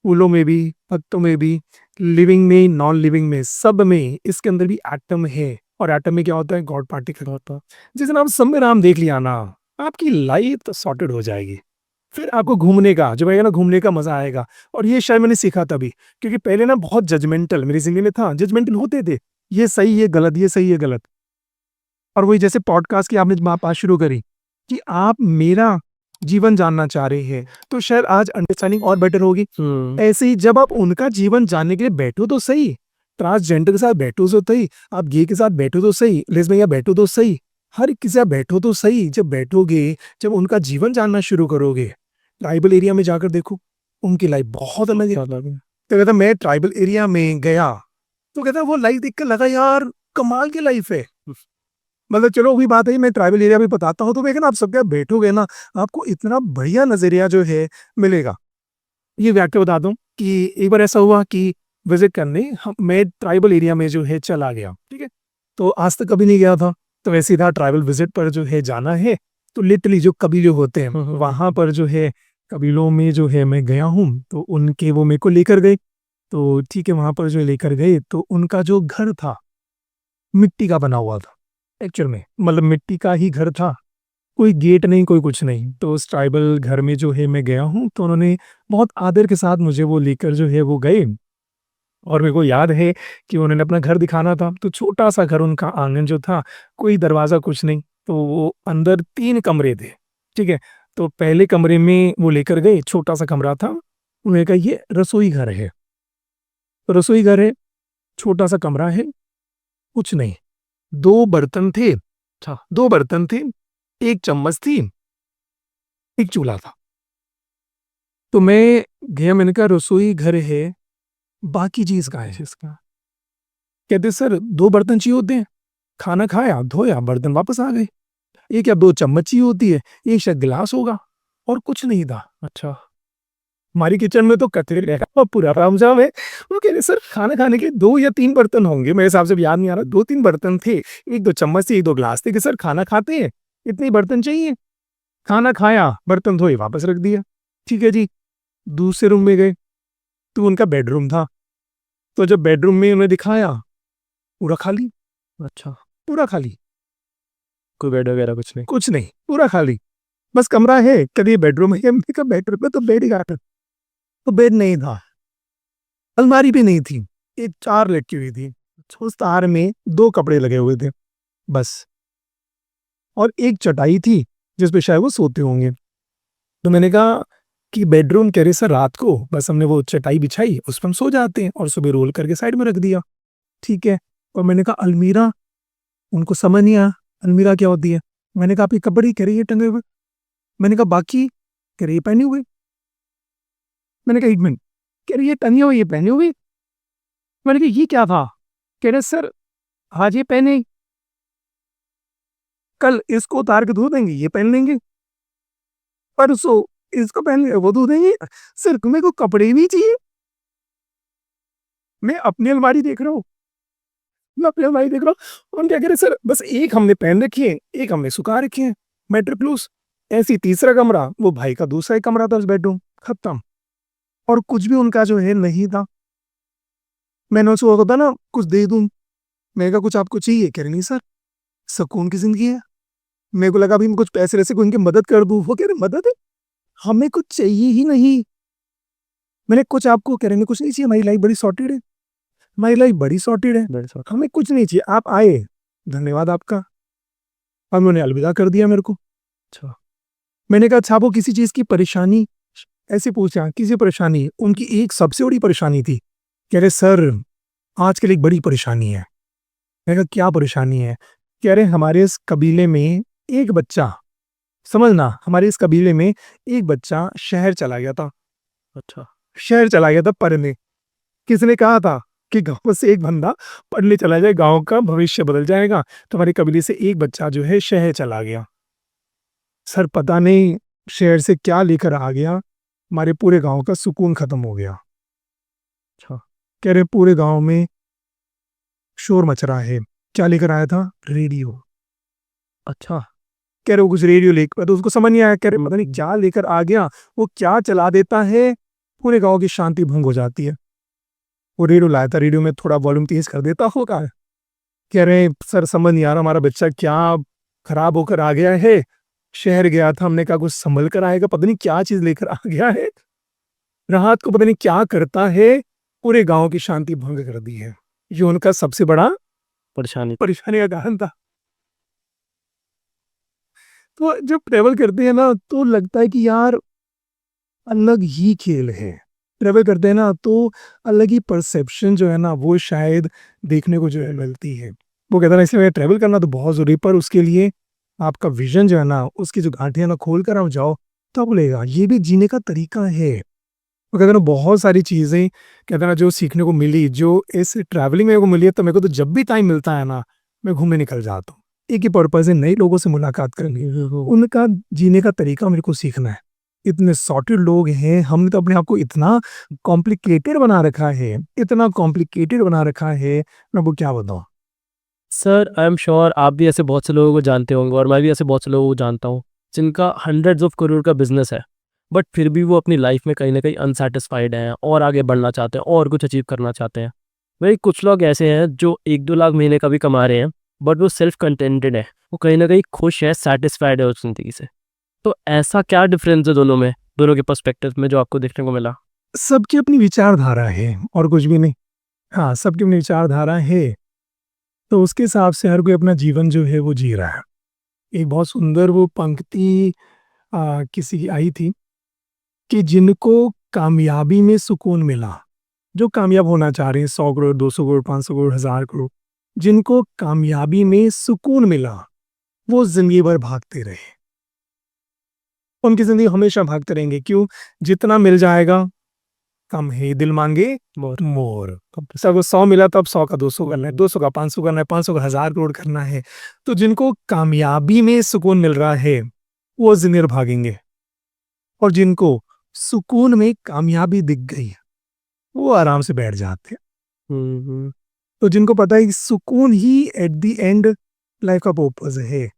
फूलों में भी, पत्तों में भी, लिविंग में नॉन लिविंग में, सब में, इसके अंदर भी एटम है। और एटम में क्या होता है? गॉड पार्टिकल होता है। जिस दिन आप सब में राम देख लिया ना, आपकी लाइफ तो सॉर्टेड हो जाएगी। फिर आपको घूमने का जो आएगा ना, घूमने का मजा आएगा। और ये शायद मैंने सीखा तभी, क्योंकि पहले ना बहुत जजमेंटल मेरी जिंदगी में था, जजमेंटल होते थे, ये सही ये गलत, ये सही ये गलत। और वही जैसे पॉडकास्ट की आपने बात शुरू करी कि आप मेरा जीवन जानना चाह रहे हैं, तो शायद आज अंडरस्टैंडिंग और बेटर होगी। ऐसे ही जब आप उनका जीवन जानने के लिए बैठो तो सही, ट्रांसजेंडर के साथ बैठो तो सही, आप गे के साथ बैठो तो सही, लेस्बियन बैठो तो सही, हर किसी से बैठो तो सही। जब बैठोगे, जब उनका जीवन जानना शुरू करोगे, ट्राइबल एरिया में जाकर देखो, उनकी लाइफ बहुत अलग है। तो कहता मैं ट्राइबल एरिया में गया, तो कहता वो लाइफ देखकर लगा यार कमाल की लाइफ है। मतलब चलो वही बात है, मैं ट्राइबल एरिया भी बताता हूँ, तो मैं आप सब बैठोगे ना, आपको इतना बढ़िया नजरिया जो है मिलेगा। ये वाक्य बता दूं कि एक बार ऐसा हुआ कि विजिट करने मैं ट्राइबल एरिया में जो है चला गया। ठीक है, तो आज तक कभी नहीं गया था, तो वैसे ही था ट्राइबल विजिट पर जो है जाना है, तो लिटरली जो कबीले होते हैं वहां पर जो है, कबीलों में जो है मैं गया हूँ, तो उनके वो मेरे को लेकर गए। तो ठीक है, वहां पर जो लेकर गए तो उनका जो घर था मिट्टी का बना हुआ था। एक्चुअल में मतलब मिट्टी का ही घर था, कोई गेट नहीं, कोई कुछ नहीं। तो उस ट्राइबल घर में जो है मैं गया हूँ, तो उन्होंने बहुत आदर के साथ मुझे वो लेकर जो है वो गए। और मेरे को याद है कि उन्होंने अपना घर दिखाना था, तो छोटा सा घर, उनका आंगन जो था, कोई दरवाजा कुछ नहीं, तो वो अंदर 3 कमरे थे। ठीक है, तो पहले कमरे में वो लेकर गए, छोटा सा कमरा था। उन्होंने कहा ये रसोई घर है। तो रसोई घर है, छोटा सा कमरा है, कुछ नहीं, 2 बर्तन थे। अच्छा, 2 बर्तन थे, 1 चम्मच थी, 1 चूल्हा था। तो मैं गया, मैंने कहा रसोई घर है, बाकी चीज कहाँ है इसका? कहते सर 2 बर्तन चाहिए होते हैं, खाना खाया, धोया, बर्तन वापस आ गए। ये क्या 2 चम्मच चाहिए होती है, ये शायद गिलास होगा, और कुछ नहीं था। अच्छा, हमारी किचन में तो कचरे रहेगा पूरा रामजाम है। वो कह रहे सर खाना खाने के लिए 2 या 3 बर्तन होंगे, मेरे हिसाब से भी याद नहीं आ रहा, 2-3 बर्तन थे, 1-2 चम्मच थी, 1-2 गिलास थे। कि सर खाना खाते हैं, इतने बर्तन चाहिए? खाना खाया, बर्तन धोए, वापस रख दिया। ठीक है जी, दूसरे रूम में गए, तो उनका बेडरूम था। तो जब बेडरूम में उन्हें दिखाया, पूरा खाली। अच्छा, पूरा खाली, कोई बेड वगैरह कुछ नहीं? कुछ नहीं, पूरा खाली। बस कमरा है, कभी बेडरूम है। मैंने कहा बेडरूम में तो बेड ही कहाँ था? तो बेड नहीं था, अलमारी भी नहीं थी, एक चार लटकी हुई थी, उस तार में 2 कपड़े लगे हुए थे बस, और एक चटाई थी जिस पे शायद वो सोते होंगे। तो मैंने कहा कि बेडरूम, कह रहे सर रात को बस हमने वो चटाई बिछाई, उस पर हम सो जाते हैं और सुबह रोल करके साइड में रख दिया। ठीक है। और मैंने कहा अलमीरा, उनको समझ नहीं आया अलमीरा क्या होती है। मैंने कहा आपके कपड़े, कह रही है टंगे हुए। मैंने कहा बाकी, कह रही है पहने हुए। मैंने कहा 1 मिनट, कह रही है टंगे हुए ये पहने हुए। मैंने कहा ये क्या था? कह रहे सर आज ये पहने, कल इसको उतार के धो देंगे, ये पहन लेंगे, परसों इसको पहन ले वो धो देंगे। सर मेरे को कपड़े भी चाहिए। मैं अपनी अलमारी देख रहा हूँ, मैं अपनी अलमारी देख रहा हूँ, हम क्या कह रहे सर बस एक हमने पहन रखी है, एक हमने सुखा रखी है, मेट्रो प्लस। ऐसी तीसरा कमरा वो भाई का दूसरा ही कमरा था, उस बेडरूम खत्म। और कुछ भी उनका जो है नहीं था। मैंने उसको होता ना कुछ दे दूं, मैंने कहा कुछ आपको चाहिए? कह रहे नहीं सर, सुकून की जिंदगी है। मेरे को लगा भी मैं कुछ पैसे वैसे को इनकी मदद कर दूं। वो कह रहे मदद है, हमें कुछ चाहिए ही नहीं। मैंने कुछ आपको, कह रहे नहीं कुछ नहीं चाहिए, हमारी लाइफ बड़ी सॉर्टेड है, हमारी लाइफ बड़ी सॉर्टेड है, Very sorry. हमें कुछ नहीं चाहिए, आप आए धन्यवाद आपका। और उन्होंने अलविदा कर दिया मेरे को। अच्छा। मैंने कहा अच्छा, वो किसी चीज की परेशानी, ऐसे पूछा किसी परेशानी? उनकी एक सबसे बड़ी परेशानी थी। कह रहे सर आजकल एक बड़ी परेशानी है। मैंने कहा क्या परेशानी है? कह रहे हमारे इस कबीले में एक बच्चा, समझना हमारे इस कबीले में एक बच्चा शहर चला गया था, अच्छा। शहर चला गया था पढ़ने। किसने कहा था कि गांव से एक बंदा पढ़ने चला जाए, गांव का भविष्य बदल जाएगा? तो हमारे कबीले से एक बच्चा जो है शहर चला गया। सर पता नहीं शहर से क्या लेकर आ गया, हमारे पूरे गांव का सुकून खत्म हो गया। अच्छा। कह रहे पूरे गांव में शोर मच रहा है। क्या लेकर आया था? रेडियो। अच्छा। कह रहे वो कुछ रेडियो लेकर, तो उसको समझ नहीं आया, कह रहे पता नहीं क्या लेकर आ गया, वो क्या चला देता है, पूरे गांव की शांति भंग हो जाती है। वो रेडियो लाया था, रेडियो में थोड़ा वॉल्यूम तेज कर देता होगा। कह रहे सर समझ नहीं आ रहा हमारा बच्चा क्या खराब होकर आ गया है, शहर गया था, हमने कहा कुछ संभल कर आएगा, पता नहीं क्या चीज लेकर आ गया है, रात को पता नहीं क्या करता है, पूरे गांव की शांति भंग कर दी है। ये उनका सबसे बड़ा परेशानी। परेशानी का कारण था। तो जब ट्रेवल करते हैं ना तो लगता है कि यार अलग ही खेल है। ट्रेवल करते हैं ना तो अलग ही परसेप्शन जो है ना वो शायद देखने को जो है मिलती है। वो कहता है ना इसलिए ट्रेवल करना तो बहुत जरूरी, पर उसके लिए आपका विजन जो है ना, उसकी जो गांठियां ना खोल कर आप जाओ तब लेगा। ये भी जीने का तरीका है। वो कहते हैं ना बहुत सारी चीजें, कहते हैं ना जो सीखने को मिली, जो इस ट्रैवलिंग में मेरे को मिली है, तो मेरे को तो जब भी टाइम मिलता है ना मैं घूमने निकल जाता हूँ। एक ही पर्पज है, नए लोगों से मुलाकात करनी, उनका जीने का तरीका मेरे को सीखना है। इतने सॉर्टेड लोग हैं, हमने तो अपने आप को इतना कॉम्प्लिकेटेड बना रखा है, इतना कॉम्प्लिकेटेड बना रखा है, मैं वो क्या बताऊं। सर आई एम श्योर आप भी ऐसे बहुत से लोगों को जानते होंगे और मैं भी ऐसे बहुत से लोगों को जानता हूँ जिनका हंड्रेड्स ऑफ करोड़ का बिजनेस है, बट फिर भी वो अपनी लाइफ में कहीं ना कहीं अनसेटिस्फाइड हैं और आगे बढ़ना चाहते हैं और कुछ अचीव करना चाहते हैं। वही कुछ लोग ऐसे हैं जो 1-2 लाख महीने का भी कमा रहे हैं, बट वो सेल्फ कंटेंटेड है, वो कहीं ना कहीं खुश है, सेटिस्फाइड है उस जिंदगी से। तो ऐसा क्या डिफरेंस है दोनों में, दोनों के पर्सपेक्टिव में जो आपको देखने को मिला? सबकी अपनी विचारधारा है और कुछ भी नहीं। हाँ, सबकी अपनी विचारधारा है, तो उसके हिसाब से हर कोई अपना जीवन जो है वो जी रहा है। एक बहुत सुंदर वो पंक्ति किसी की आई थी कि जिनको कामयाबी में सुकून मिला, जो कामयाब होना चाह रहे हैं, 100 करोड़, 200 करोड़, 500 करोड़, 1000 करोड़, जिनको कामयाबी में सुकून मिला वो जिंदगी भर भागते रहे। उनकी जिंदगी हमेशा भागते रहेंगे। क्यों? जितना मिल जाएगा कम है, दिल मांगे मोर। मोर। सब 100 मिला तो अब 100 का 200 करना है, 200 का 500 करना है, 500 का 1000 करोड़ करना है। तो जिनको कामयाबी में सुकून मिल रहा है वो जिंदगी भर भागेंगे, और जिनको सुकून में कामयाबी दिख गई वो आराम से बैठ जाते हैं। हम्म। तो जिनको पता है कि सुकून ही एट द एंड लाइफ का पर्पस है,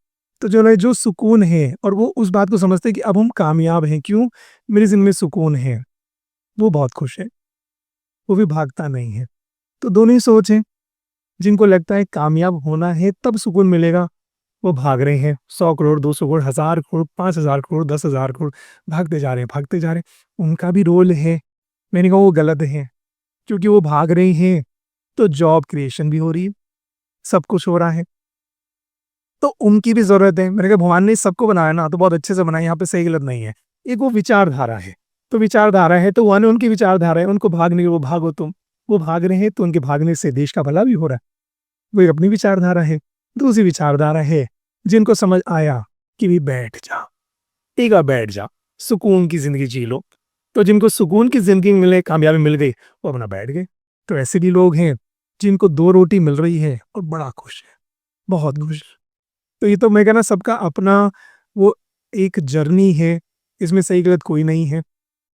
तो जो सुकून है और वो उस बात को समझते हैं कि अब हम कामयाब हैं, क्यों? मेरी जिंदगी में सुकून है, वो बहुत खुश है, वो भी भागता नहीं है। तो दोनों ही सोच है। जिनको लगता है कामयाब होना है तब सुकून मिलेगा, वो भाग रहे हैं 100 करोड़, 200 करोड़, 1000 करोड़, 5000 करोड़, 10,000 करोड़, भागते जा रहे हैं, भागते जा रहे हैं। उनका भी रोल है। मैंने कहा वो गलत है, क्योंकि वो भाग रहे हैं तो जॉब क्रिएशन भी हो रही है, सब कुछ हो रहा है, तो उनकी भी ज़रूरत है। मैंने कहा भगवान ने सबको बनाया ना, तो बहुत अच्छे से बनाया, यहाँ पे सही गलत नहीं है। एक वो विचारधारा है, तो विचारधारा है, तो वन उनकी विचारधारा है, उनको भागने की, वो भागो तुम। वो भाग रहे हैं तो उनके भागने से देश का भला भी हो रहा है, वो एक अपनी विचारधारा है। दूसरी विचारधारा है जिनको समझ आया कि भी बैठ जा, एक बार बैठ जा, सुकून की जिंदगी जी लो। तो जिनको सुकून की जिंदगी मिले, कामयाबी मिल गई, वो अपना बैठ गए। तो ऐसे भी लोग हैं जिनको 2 रोटी मिल रही है और बड़ा खुश है, बहुत खुश। तो ये तो मैं कहना सबका अपना वो एक जर्नी है, इसमें सही गलत कोई नहीं है।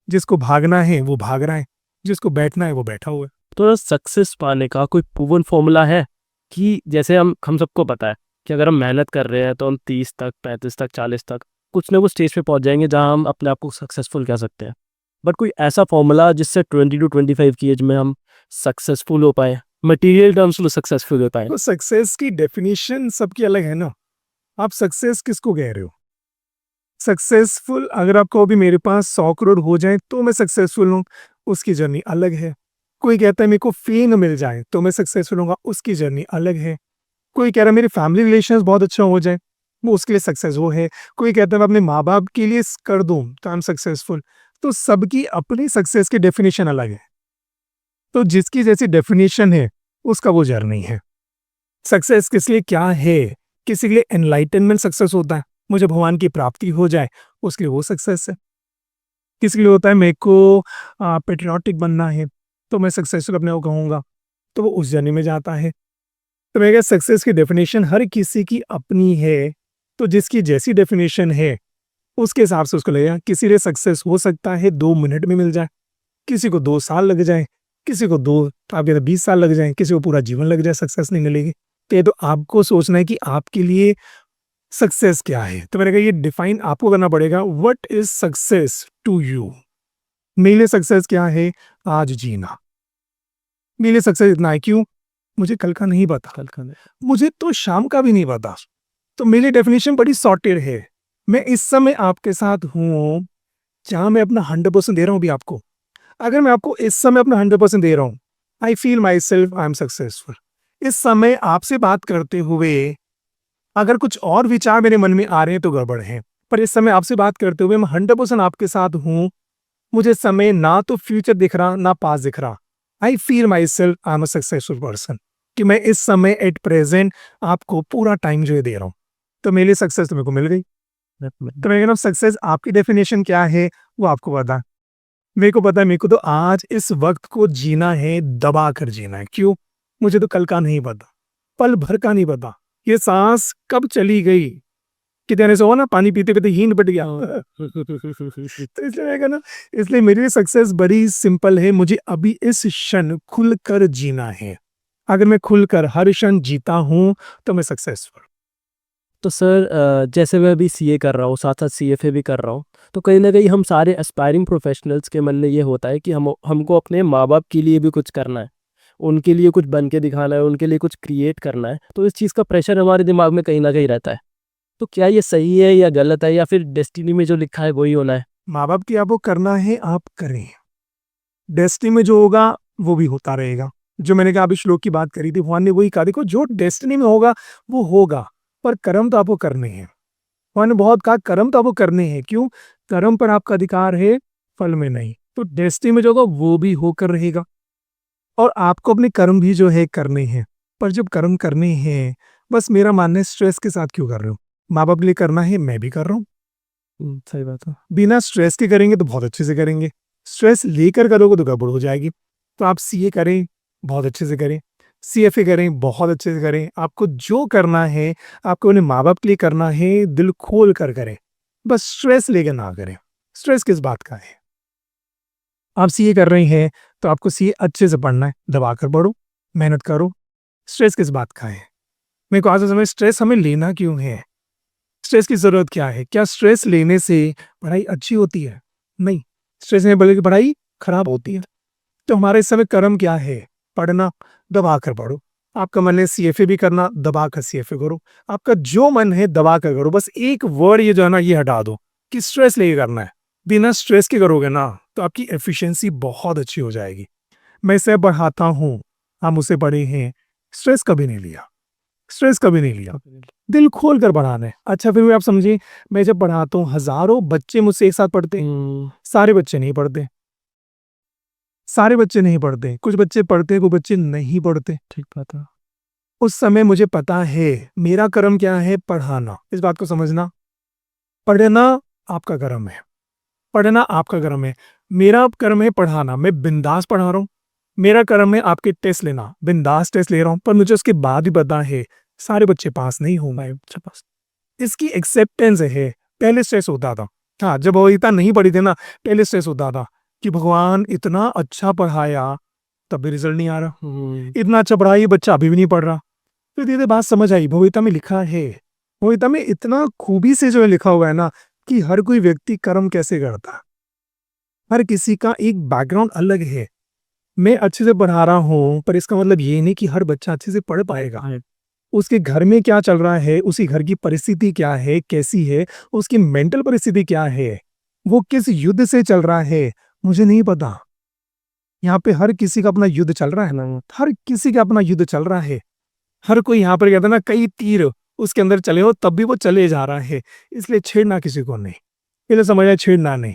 जिसको भागना है वो भाग रहा है, जिसको बैठना है वो बैठा हुआ है। तो सक्सेस पाने का कोई प्रूवन फॉर्मूला है कि जैसे हम सबको पता है कि अगर हम मेहनत कर रहे हैं तो हम 30 तक, 35 तक, 40 तक कुछ ना कुछ स्टेज पे पहुंच जाएंगे जहां हम अपने आप को सक्सेसफुल कह सकते हैं। बट कोई ऐसा फॉर्मूला जिससे 20 to 25 की एज में हम सक्सेसफुल हो पाए, मटेरियल टर्म्स में सक्सेसफुल हो पाए? तो सक्सेस की डेफिनेशन सबकी अलग है ना। आप सक्सेस किसको कह रहे हो? सक्सेसफुल अगर आप कहो भी मेरे पास 100 करोड़ हो जाए तो मैं सक्सेसफुल हूँ, उसकी जर्नी अलग है। कोई कहता है मेरे को फेम मिल जाए तो मैं सक्सेसफुल होऊंगा, उसकी जर्नी अलग है। कोई कह रहा है मेरी फैमिली रिलेशंस बहुत अच्छा हो जाए, वो उसके लिए सक्सेस वो है। कोई कहता है मैं अपने माँ बाप के लिए कर दूं तो आई एम सक्सेसफुल। तो सबकी अपनी सक्सेस की डेफिनेशन अलग है, तो जिसकी जैसी डेफिनेशन है उसका वो जर्नी है। सक्सेस किस लिए क्या है? किसी के लिए एनलाइटनमेंट सक्सेस होता है, मुझे भगवान की प्राप्ति हो जाए, उसके लिए वो सक्सेस है। किसी के लिए होता है मेरे को पेट्रियाटिक बनना है, तो मैं सक्सेसफुल अपने को कहूँगा, तो वो उस जर्नी में जाता है। तो मैं सक्सेस की डेफिनेशन हर किसी की अपनी है, तो जिसकी जैसी डेफिनेशन है उसके हिसाब से उसको लगेगा। किसी लिए सक्सेस हो सकता है 2 मिनट में मिल जाए, किसी को 2 साल लग जाए, किसी को 20 साल लग जाए, किसी को पूरा जीवन लग जाए, सक्सेस नहीं मिलेगी। तो ये तो आपको सोचना है कि आपके लिए सक्सेस क्या है। तो मैंने कहा ये डिफाइन आपको करना पड़ेगा, what is success to you. मेरे लिए सक्सेस क्या है? आज जीना। मेरे लिए सक्सेस इतना है, क्यों? मुझे कल का नहीं पता, मुझे तो शाम का भी नहीं पता। तो मेरी डेफिनेशन बड़ी सॉर्टेड है। मैं इस समय आपके साथ हूँ, जहां मैं अपना 100% दे रहा हूँ भी आपको। अगर मैं आपको इस समय अपना 100% दे रहा हूँ, I feel my self I am successful. इस समय आपसे बात करते हुए अगर कुछ और विचार मेरे मन में आ रहे हैं तो गड़बड़ है, पर इस समय आपसे बात करते हुए मैं 100% आपके साथ हूँ। मुझे समय ना तो फ्यूचर दिख रहा ना पास दिख रहा, I feel my self I am a successful person, कि मैं इस समय एट प्रेजेंट आपको पूरा टाइम जो है दे रहा हूँ। तो मेरे लिए सक्सेस तो मेरे को मिल गई। तो मैं कह रहा हूँ सक्सेस आपकी डेफिनेशन क्या है वो आपको पता है, मेरे को पता है। मेरे को तो आज इस वक्त को जीना है, दबा कर जीना है। क्यों? मुझे तो कल का नहीं पता, पल भर का नहीं पता, ये सांस कब चली गई। कि देने से हो ना, पानी पीते पीते हीन पट गया। तो इसलिए मैं कहना, इसलिए मेरे लिए सक्सेस बड़ी सिंपल है। मुझे अभी इस क्षण खुलकर जीना है। अगर मैं खुलकर हर क्षण जीता हूं तो मैं सक्सेसफुल। तो सर जैसे मैं अभी सीए कर रहा हूँ, साथ साथ सीएफए भी कर रहा हूँ, तो कहीं ना कहीं हम सारे एस्पायरिंग प्रोफेशनल्स के मन में ये होता है कि हमको अपने माँ बाप के लिए भी कुछ करना है, उनके लिए कुछ बन के दिखाना है, उनके लिए कुछ क्रिएट करना है। तो इस चीज़ का प्रेशर हमारे दिमाग में कहीं ना कहीं रहता है। तो क्या ये सही है या गलत है, या फिर डेस्टिनी में जो लिखा है वही होना है? माँ बाप की आपको करना है, आप करें। डेस्टिनी में जो होगा वो भी होता रहेगा। जो मैंने कहा अभी श्लोक की बात करी थी, भगवान ने वही कहा, देखो जो डेस्टिनी में होगा वो होगा, पर कर्म तो आपको करने हैं। भगवान ने बहुत कहा कर्म तो आपको करने हैं। क्यों? कर्म पर आपका अधिकार है, फल में नहीं। तो डेस्टिनी में जो होगा वो भी होकर रहेगा, और आपको अपने कर्म भी जो है करने हैं। पर जब कर्म करने हैं, बस मेरा मानना है स्ट्रेस के साथ क्यों कर रहे हो? माँ बाप के लिए करना है, मैं भी कर रहा हूँ। सही बात है। बिना स्ट्रेस के करेंगे तो बहुत अच्छे से करेंगे, स्ट्रेस लेकर करोगे तो गड़बड़ हो जाएगी। तो आप सीए करें, बहुत अच्छे से करें। सीएफए करें, बहुत अच्छे से करें। आपको जो करना है, आपको अपने माँ बाप के लिए करना है, दिल खोल कर करें, बस स्ट्रेस लेकर ना करें। स्ट्रेस किस बात का है? आप सीए कर रहे हैं तो आपको सीए अच्छे से पढ़ना है, दबा कर पढ़ो, मेहनत करो। स्ट्रेस किस बात का है? मेरे को आज समझ, स्ट्रेस हमें लेना क्यों है? स्ट्रेस की जरूरत क्या है? क्या स्ट्रेस लेने से पढ़ाई अच्छी होती है? नहीं, स्ट्रेस में बल्कि पढ़ाई खराब होती है। तो हमारे इस समय कर्म क्या है? पढ़ना, दबा कर पढ़ो। आपका मन है सीएफए भी करना, दबा कर सीएफए करो। आपका जो मन है दबा कर करो। बस एक वर्ड ये जो है ना ये हटा दो कि स्ट्रेस लेके करना है। बिना स्ट्रेस के करोगे ना तो आपकी एफिशिएंसी बहुत अच्छी हो जाएगी। मैं इसे बढ़ाता हूँ, हम उसे पढ़े हैं, स्ट्रेस कभी नहीं लिया, स्ट्रेस कभी नहीं लिया, दिल खोल कर पढ़ाना है। अच्छा फिर भी आप समझिए, मैं जब पढ़ाता हूँ हजारों बच्चे मुझसे एक साथ पढ़ते हैं, सारे बच्चे नहीं पढ़ते, सारे बच्चे नहीं पढ़ते, कुछ बच्चे पढ़ते, कुछ बच्चे नहीं पढ़ते। ठीक बात है। उस समय मुझे पता है मेरा कर्म क्या है, पढ़ाना। इस बात को समझना, पढ़ना आपका कर्म है, पढ़ना आपका कर्म है। मेरा कर्म है पढ़ाना, मैं बिंदास पढ़ा रहा हूँ। मेरा कर्म है आपके टेस्ट लेना, बिंदास टेस्ट ले रहा हूँ। पर मुझे उसके बाद भी पता है सारे बच्चे पास नहीं होंगे। पास इसकी एक्सेप्टेंस है। पहले स्ट्रेस होता था, हाँ जब वो इतना नहीं पढ़ी थी ना, पहले स्ट्रेस होता था कि भगवान इतना अच्छा पढ़ाया तब भी रिजल्ट नहीं आ रहा, इतना अच्छा पढ़ाया ये बच्चा अभी भी नहीं पढ़ रहा। फिर धीरे बात समझ आई, भगवता में लिखा है, भगवता में इतना खूबी से जो है लिखा हुआ है ना कि हर कोई व्यक्ति कर्म कैसे करता है, हर किसी का एक बैकग्राउंड अलग है। मैं अच्छे से पढ़ा रहा हूँ पर इसका मतलब ये नहीं कि हर बच्चा अच्छे से पढ़ पाएगा। उसके घर में क्या चल रहा है, उसी घर की परिस्थिति क्या है, कैसी है, उसकी मेंटल परिस्थिति क्या है, वो किस युद्ध से चल रहा है, मुझे नहीं पता। यहाँ पे हर किसी का अपना युद्ध चल रहा है ना, हर किसी का अपना युद्ध चल रहा है। हर कोई यहाँ पर कहता है ना कई तीर उसके अंदर चले हो तब भी वो चले जा रहा है, इसलिए छेड़ना किसी को नहीं। इसलिए समझ आया, छेड़ना नहीं।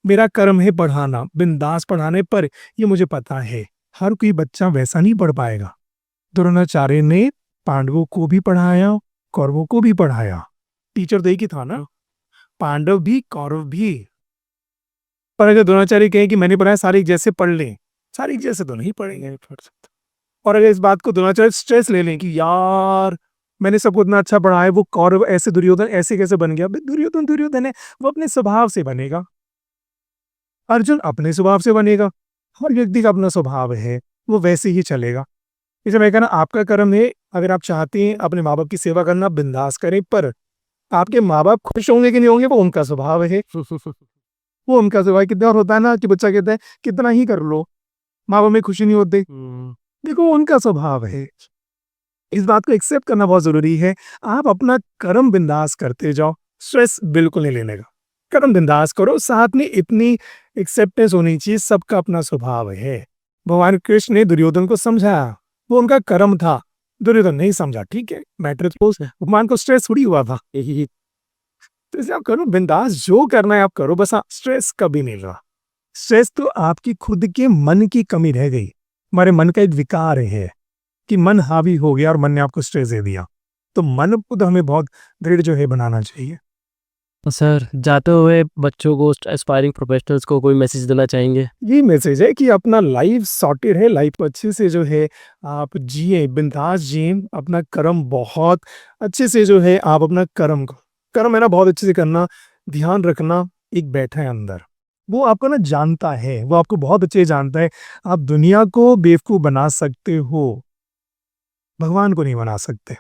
मेरा कर्म है पढ़ाना, बिंदास पढ़ाने। पर ये मुझे पता है हर कोई बच्चा वैसा नहीं पढ़ पाएगा। द्रोणाचार्य ने पांडवों को भी पढ़ाया, कौरवों को भी पढ़ाया। टीचर तो एक ही था ना, पांडव भी कौरव भी। पर अगर द्रोणाचार्य कहें कि मैंने पढ़ाया सारे एक जैसे पढ़ लें, सारे एक जैसे तो नहीं पढ़ेंगे, नहीं पढ़ सकते। और अगर इस बात को द्रोणाचार्य स्ट्रेस ले लें कि यार मैंने सबको इतना अच्छा पढ़ाया, वो कौरव ऐसे, दुर्योधन ऐसे कैसे बन गया। दुर्योधन दुर्योधन है, वो अपने स्वभाव से बनेगा। अर्जुन अपने स्वभाव से बनेगा। हर व्यक्ति का अपना स्वभाव है, वो वैसे ही चलेगा। इसे मैं कहना आपका कर्म है, अगर आप चाहते हैं अपने माँ बाप की सेवा करना बिंदास करें। पर आपके माँ बाप खुश होंगे कि नहीं होंगे वो उनका स्वभाव है, वो उनका स्वभाव। कितना और होता है ना कि बच्चा कहता है कितना ही कर लो, माँ बाप में खुशी नहीं होती। देखो उनका स्वभाव है, इस बात को एक्सेप्ट करना बहुत जरूरी है। आप अपना कर्म बिंदास करते जाओ, स्ट्रेस बिल्कुल नहीं लेने का। कर्म बिंदास करो, साथ में इतनी एक्सेप्टेंस होनी चाहिए, सबका अपना स्वभाव है। भगवान कृष्ण ने दुर्योधन को समझाया, वो उनका कर्म था। दुर्योधन नहीं समझा, ठीक है, मैटर तो भगवान को स्ट्रेस थोड़ी हुआ था। तो इसे आप करो बिंदास, जो करना है आप करो, बस हाँ स्ट्रेस कभी नहीं रहा। स्ट्रेस तो आपकी खुद के मन की कमी रह गई। हमारे मन का एक विकार है कि मन हावी हो गया और मन ने आपको स्ट्रेस दे दिया। तो मन को तो हमें बहुत दृढ़ जो है बनाना चाहिए। तो सर जाते हुए बच्चों को, एस्पायरिंग प्रोफेशनल्स को कोई मैसेज देना चाहेंगे? ये मैसेज है कि अपना लाइफ सॉर्टेड है, लाइफ को अच्छे से जो है आप जिए, बिंदास जिए, अपना कर्म बहुत अच्छे से जो है आप अपना कर्म को, कर्म है ना बहुत अच्छे से करना। ध्यान रखना, एक बैठा है अंदर, वो आपको ना जानता है, वो आपको बहुत अच्छे से जानता है। आप दुनिया को बेवकूफ बना सकते हो, भगवान को नहीं बना सकते।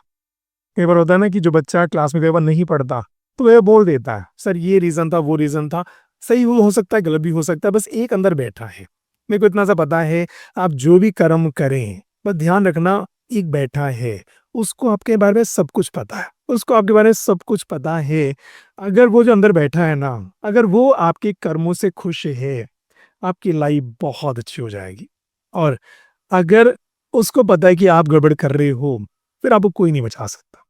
कई बार होता है ना कि जो बच्चा क्लास में कई बार नहीं पढ़ता तो वह बोल देता है सर ये रीजन था, वो रीजन था। सही वो हो सकता है, गलत भी हो सकता है, बस एक अंदर बैठा है। मेरे को इतना सा पता है, आप जो भी कर्म करें बस ध्यान रखना, एक बैठा है, उसको आपके बारे में सब कुछ पता है, उसको आपके बारे में सब कुछ पता है। अगर वो जो अंदर बैठा है ना, अगर वो आपके कर्मों से खुश है, आपकी लाइफ बहुत अच्छी हो जाएगी। और अगर उसको पता है कि आप गड़बड़ कर रहे हो, फिर आपको कोई नहीं बचा सकता,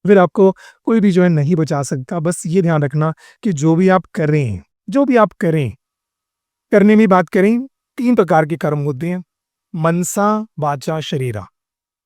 फिर आपको कोई भी जो है नहीं बचा सकता। बस ये ध्यान रखना कि जो भी आप करें, जो भी आप करें, करने में बात करें, 3 प्रकार के कर्म होते हैं, मनसा वाचा शरीरा।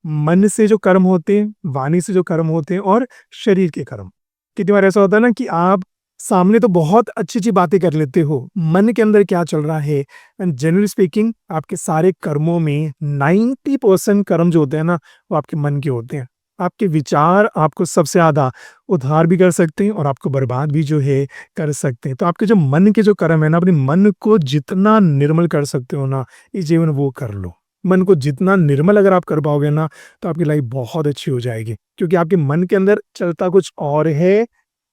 मन से जो कर्म होते हैं, वाणी से जो कर्म होते हैं, और शरीर के कर्म। कितनी बार ऐसा होता है ना कि आप सामने तो बहुत अच्छी अच्छी बातें कर लेते हो, मन के अंदर क्या चल रहा है। एंड जनरली स्पीकिंग आपके सारे कर्मों में 90% कर्म जो होते हैं ना वो आपके मन के होते हैं। आपके विचार आपको सबसे ज्यादा उद्धार भी कर सकते हैं और आपको बर्बाद भी जो है कर सकते हैं। तो आपके जो मन के जो कर्म है ना, अपने मन को जितना निर्मल कर सकते हो ना इस जीवन, वो कर लो। मन को जितना निर्मल अगर आप कर पाओगे ना तो आपकी लाइफ बहुत अच्छी हो जाएगी, क्योंकि आपके मन के अंदर चलता कुछ और है,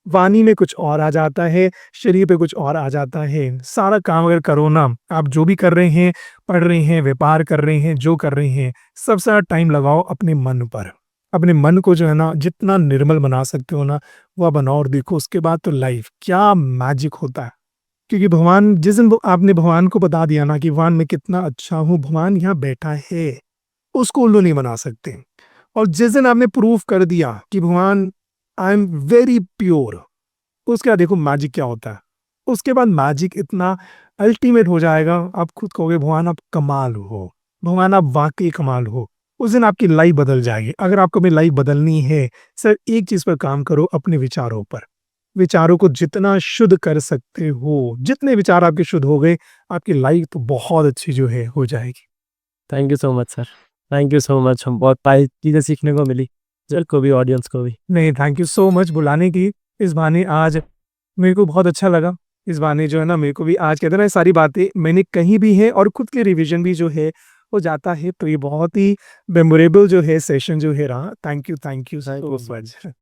वाणी में कुछ और आ जाता है, शरीर पे कुछ और आ जाता है। सारा काम अगर करो ना, आप जो भी कर रहे हैं, पढ़ रहे हैं, व्यापार कर रहे हैं, जो कर रहे हैं, सबसे ज़्यादा टाइम लगाओ अपने मन पर। अपने मन को जो है ना जितना निर्मल बना सकते हो ना, वह बनाओ और देखो उसके बाद तो लाइफ क्या मैजिक होता है। क्योंकि भगवान जिस दिन आपने भगवान को बता दिया ना कि भगवान मैं कितना अच्छा हूँ, भगवान यहाँ बैठा है, उसको उल्लू नहीं बना सकते। और जिस दिन आपने प्रूफ कर दिया कि भगवान आई एम वेरी प्योर, उसके बाद देखो मैजिक क्या होता है। उसके बाद मैजिक इतना अल्टीमेट हो जाएगा, आप खुद कहोगे भगवान आप कमाल हो, भगवान आप वाकई कमाल हो। उस दिन आपकी लाइफ बदल जाएगी। अगर आपको अपनी लाइफ बदलनी है, सिर्फ एक चीज़ पर काम करो, अपने विचारों पर। विचारों को जितना शुद्ध कर सकते हो, जितने विचार आपके शुद्ध हो गए, आपकी लाइफ तो बहुत अच्छी जो है हो जाएगी। Thank you so much sir, thank you so much. हम बहुत सारी चीज़ें सीखने को मिली, सर को भी, ऑडियंस को भी। नहीं, थैंक यू सो मच बुलाने की। इस बहाने आज मेरे को बहुत अच्छा लगा। इस बहाने जो है ना मेरे को भी आज कहते हैं ना ये सारी बातें मैंने कहीं भी है और खुद के रिवीजन भी जो है हो जाता है। तो ये बहुत ही मेमोरेबल जो है सेशन जो है रहा। Thank you Thank so you so much.